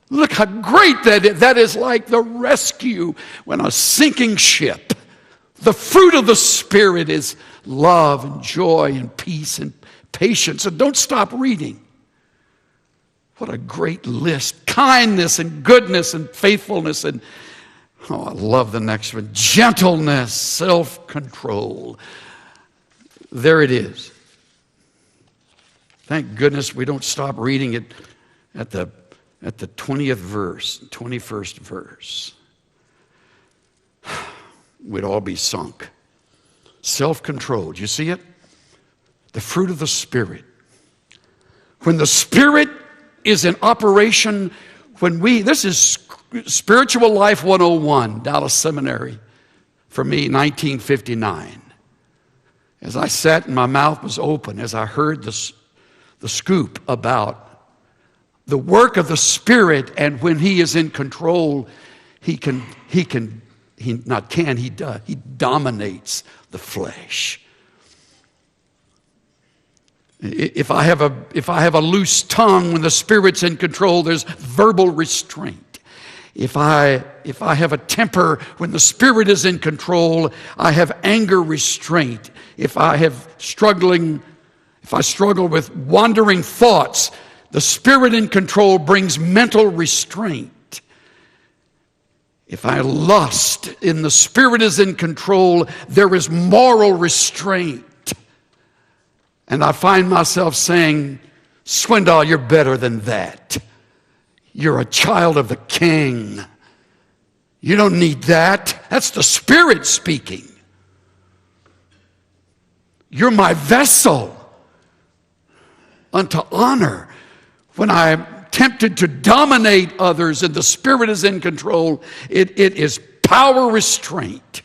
Look how great that is. That is like the rescue when a sinking ship. The fruit of the Spirit is love and joy and peace and patience, and don't stop reading. What a great list. Kindness and goodness and faithfulness and, I love the next one. Gentleness, self-control. There it is. Thank goodness we don't stop reading it at the 20th verse, 21st verse. We'd all be sunk. Self-control. Do you see it? The fruit of the Spirit. When the Spirit is in operation, this is Spiritual Life 101, Dallas Seminary, for me, 1959. As I sat and my mouth was open, as I heard the scoop about the work of the Spirit, and when He is in control, He dominates the flesh. If I have a loose tongue when the Spirit's in control, there's verbal restraint. If I have a temper when the Spirit is in control, I have anger restraint. If I struggle with wandering thoughts, the Spirit in control brings mental restraint. If I lust and the Spirit is in control, there is moral restraint. And I find myself saying, Swindoll, you're better than that. You're a child of the King. You don't need that. That's the Spirit speaking. You're my vessel unto honor. When I'm tempted to dominate others and the Spirit is in control, it is power restraint.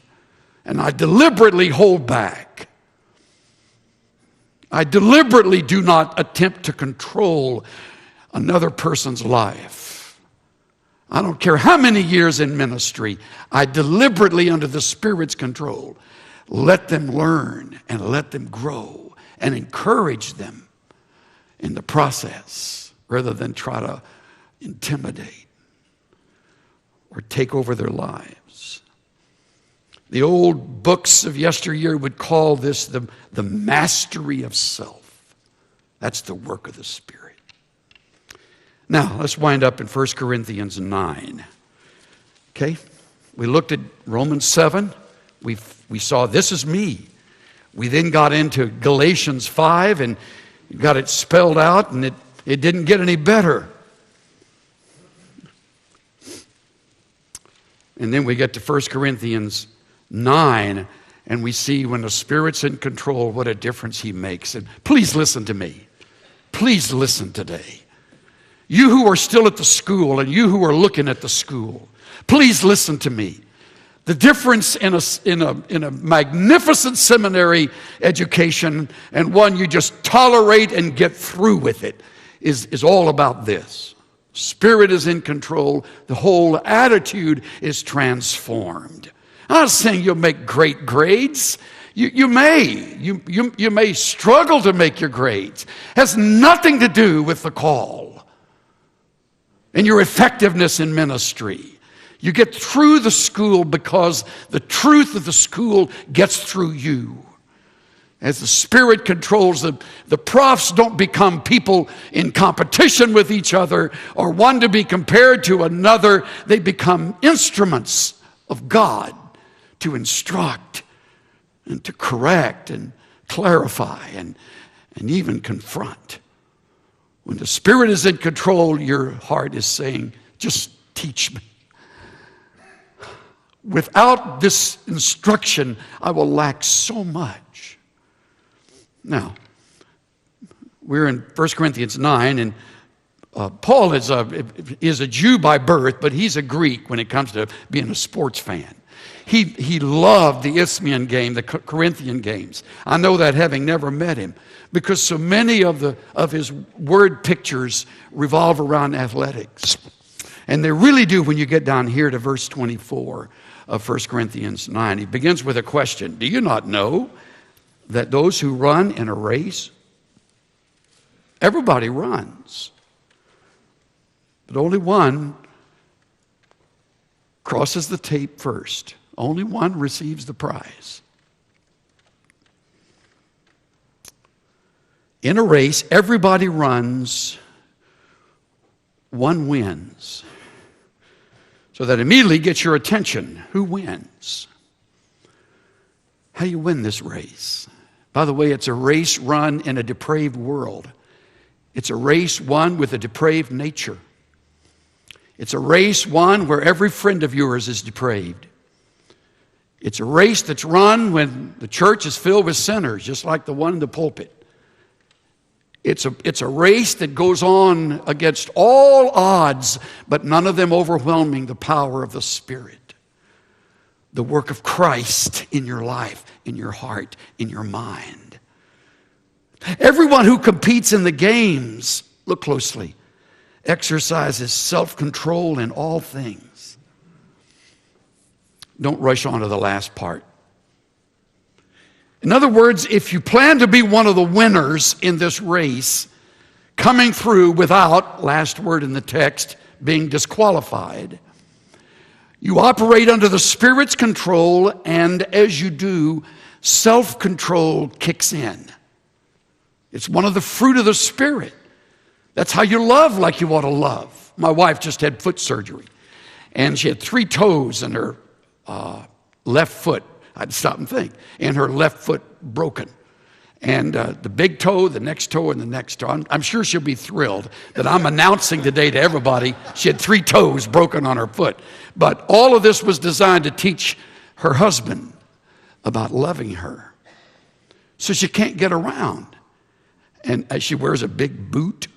And I deliberately hold back. I deliberately do not attempt to control another person's life. I don't care how many years in ministry, I deliberately, under the Spirit's control, let them learn and let them grow and encourage them in the process rather than try to intimidate or take over their lives. The old books of yesteryear would call this the mastery of self. That's the work of the Spirit. Now, let's wind up in 1 Corinthians 9. Okay? We looked at Romans 7. We saw this is me. We then got into Galatians 5 and got it spelled out, and it didn't get any better. And then we get to 1 Corinthians 9, and we see when the Spirit's in control, what a difference He makes. And please listen to me. Please listen today. You who are still at the school and you who are looking at the school, please listen to me. The difference in a magnificent seminary education and one you just tolerate and get through with it is all about this. Spirit is in control. The whole attitude is transformed. I'm not saying you'll make great grades. You may struggle to make your grades. It has nothing to do with the call and your effectiveness in ministry. You get through the school because the truth of the school gets through you. As the Spirit controls them, the profs don't become people in competition with each other or one to be compared to another. They become instruments of God to instruct and to correct and clarify and even confront. When the Spirit is in control, your heart is saying, just teach me. Without this instruction, I will lack so much. Now, we're in 1 Corinthians 9, and Paul is a Jew by birth, but he's a Greek when it comes to being a sports fan. He loved the Isthmian game, the Corinthian games. I know that having never met him, because so many of his word pictures revolve around athletics. And they really do when you get down here to verse 24 of 1 Corinthians 9. He begins with a question. Do you not know that those who run in a race, everybody runs, but only one crosses the tape first. Only one receives the prize. In a race, everybody runs, one wins. So that immediately gets your attention. Who wins? How do you win this race? By the way, it's a race run in a depraved world. It's a race won with a depraved nature. It's a race won where every friend of yours is depraved. It's a race that's run when the church is filled with sinners, just like the one in the pulpit. It's a race that goes on against all odds, but none of them overwhelming the power of the Spirit. The work of Christ in your life, in your heart, in your mind. Everyone who competes in the games, look closely, exercises self-control in all things. Don't rush on to the last part. In other words, if you plan to be one of the winners in this race, coming through without, last word in the text, being disqualified, you operate under the Spirit's control, and as you do, self-control kicks in. It's one of the fruit of the Spirit. That's how you love like you ought to love. My wife just had foot surgery, and she had 3 toes in her left foot. I'd stop and think. And her left foot broken. And the big toe, the next toe, and the next toe. I'm sure she'll be thrilled that I'm announcing today to everybody she had 3 toes broken on her foot. But all of this was designed to teach her husband about loving her. so she can't get around. And she wears a big boot,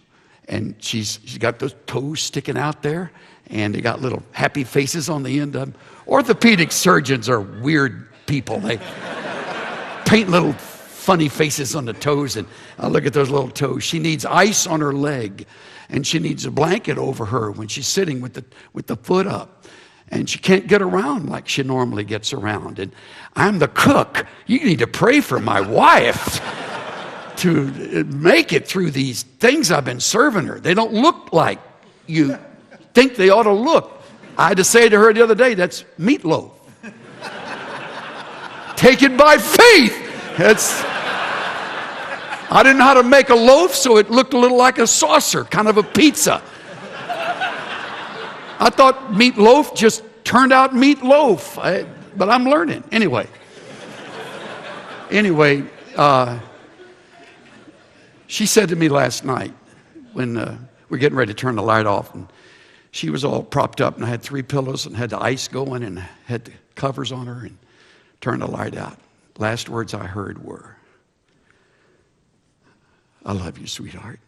and she's got those toes sticking out there, and they got little happy faces on the end of them. Orthopedic surgeons are weird people. They paint little funny faces on the toes, and I look at those little toes. She needs ice on her leg, and she needs a blanket over her when she's sitting with the foot up. And she can't get around like she normally gets around. And I'm the cook. You need to pray for my wife to make it through these things I've been serving her. They don't look like you think they ought to look. I had to say to her the other day, that's meatloaf. Take it by faith. I didn't know how to make a loaf, so it looked a little like a saucer, kind of a pizza. I thought meatloaf just turned out meatloaf, but I'm learning. Anyway, she said to me last night when we're getting ready to turn the light off, and she was all propped up, and I had 3 pillows and had the ice going and had the covers on her and turned the light out. Last words I heard were, "I love you, sweetheart."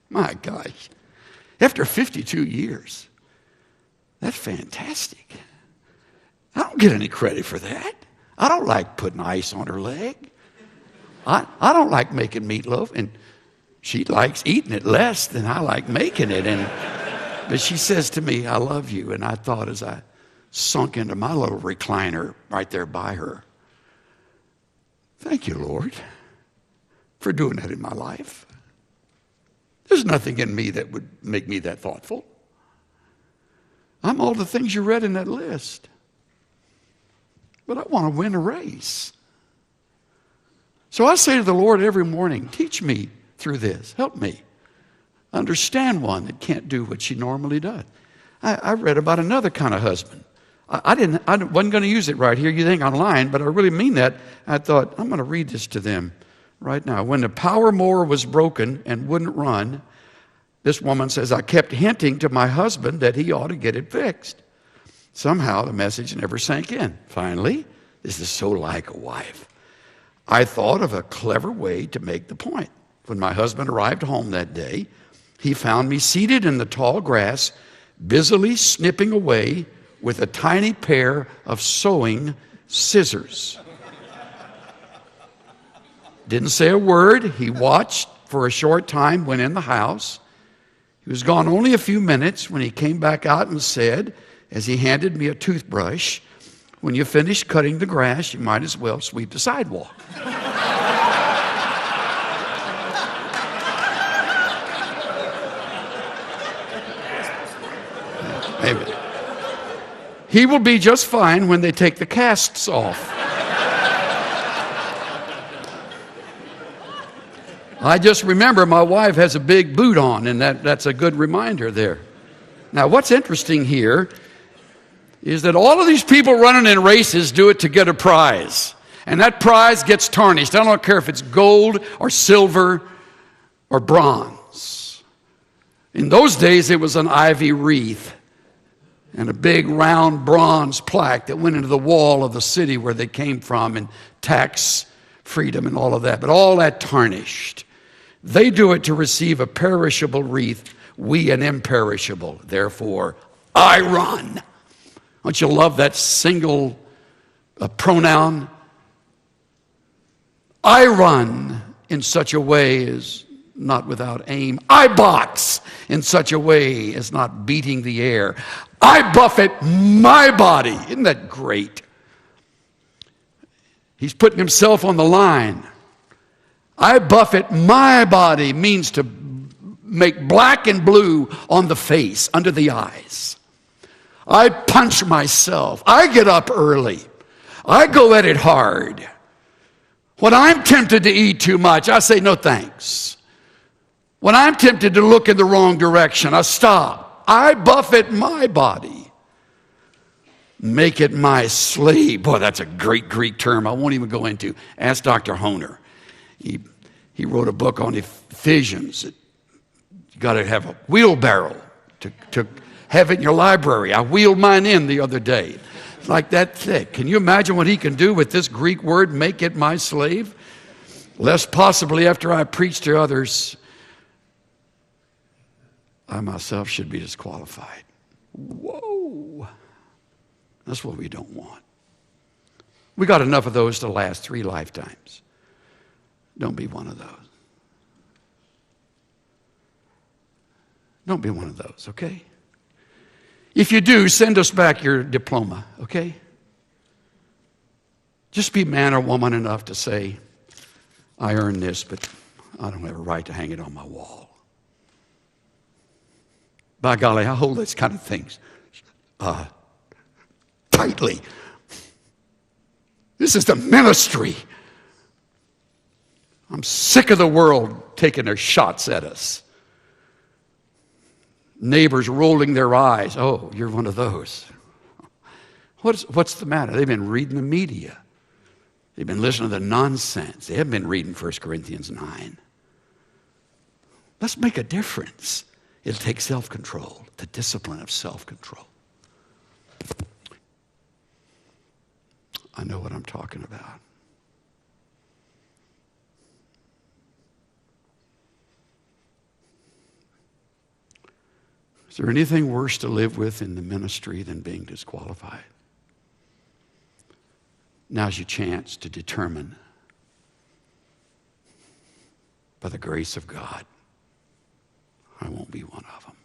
My gosh. After 52 years, that's fantastic. I don't get any credit for that. I don't like putting ice on her leg. I don't like making meatloaf, and she likes eating it less than I like making it. But she says to me, "I love you." And I thought as I sunk into my little recliner right there by her, thank you, Lord, for doing that in my life. There's nothing in me that would make me that thoughtful. I'm all the things you read in that list. But I want to win a race. So I say to the Lord every morning, teach me through this. Help me understand one that can't do what she normally does. I read about another kind of husband. I wasn't going to use it right here. You think I'm lying, but I really mean that. I thought, I'm going to read this to them right now. When the power mower was broken and wouldn't run, this woman says, I kept hinting to my husband that he ought to get it fixed. Somehow the message never sank in. Finally, this is so like a wife. I thought of a clever way to make the point. When my husband arrived home that day, he found me seated in the tall grass, busily snipping away with a tiny pair of sewing scissors. Didn't say a word. He watched for a short time, went in the house. He was gone only a few minutes when he came back out and said, as he handed me a toothbrush, when you finish cutting the grass, you might as well sweep the sidewalk. Maybe. He will be just fine when they take the casts off. I just remember my wife has a big boot on, and that's a good reminder there. Now, what's interesting here is that all of these people running in races do it to get a prize. And that prize gets tarnished. I don't care if it's gold or silver or bronze. In those days, it was an ivy wreath and a big round bronze plaque that went into the wall of the city where they came from, and tax freedom and all of that. But all that tarnished. They do it to receive a perishable wreath, we an imperishable. Therefore, I run. Don't you love that single pronoun? I run in such a way as not without aim. I box in such a way as not beating the air. I buffet my body. Isn't that great? He's putting himself on the line. I buffet my body means to make black and blue on the face, under the eyes. I punch myself. I get up early. I go at it hard. When I'm tempted to eat too much, I say no thanks. When I'm tempted to look in the wrong direction, I stop. I buffet my body. Make it my slave. Boy, that's a great Greek term I won't even go into. Ask Dr. Honer. He wrote a book on Ephesians. You got to have a wheelbarrow to have it in your library. I wheeled mine in the other day. like that thick. Can you imagine what he can do with this Greek word, make it my slave? Lest possibly after I preach to others, I myself should be disqualified. Whoa. That's what we don't want. We got enough of those to last 3 lifetimes. Don't be one of those. Don't be one of those, okay? If you do, send us back your diploma, okay? Just be man or woman enough to say, I earned this, but I don't have a right to hang it on my wall. By golly, I hold these kind of things tightly. This is the ministry. I'm sick of the world taking their shots at us. Neighbors rolling their eyes. Oh, you're one of those. What's the matter? They've been reading the media. They've been listening to the nonsense. They haven't been reading 1 Corinthians 9. Let's make a difference. It'll take self-control, the discipline of self-control. I know what I'm talking about. Is there anything worse to live with in the ministry than being disqualified? Now's your chance to determine, by the grace of God, I won't be one of them.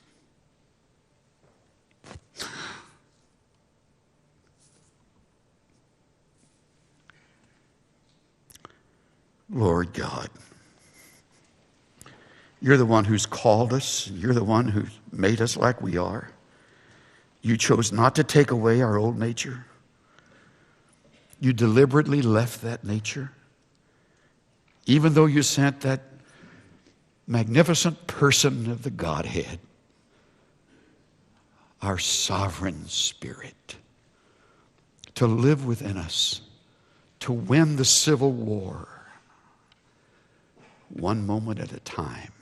Lord God, you're the one who's called us. You're the one who's made us like we are. You chose not to take away our old nature. You deliberately left that nature. Even though you sent that magnificent person of the Godhead, our sovereign Spirit, to live within us, to win the civil war, one moment at a time.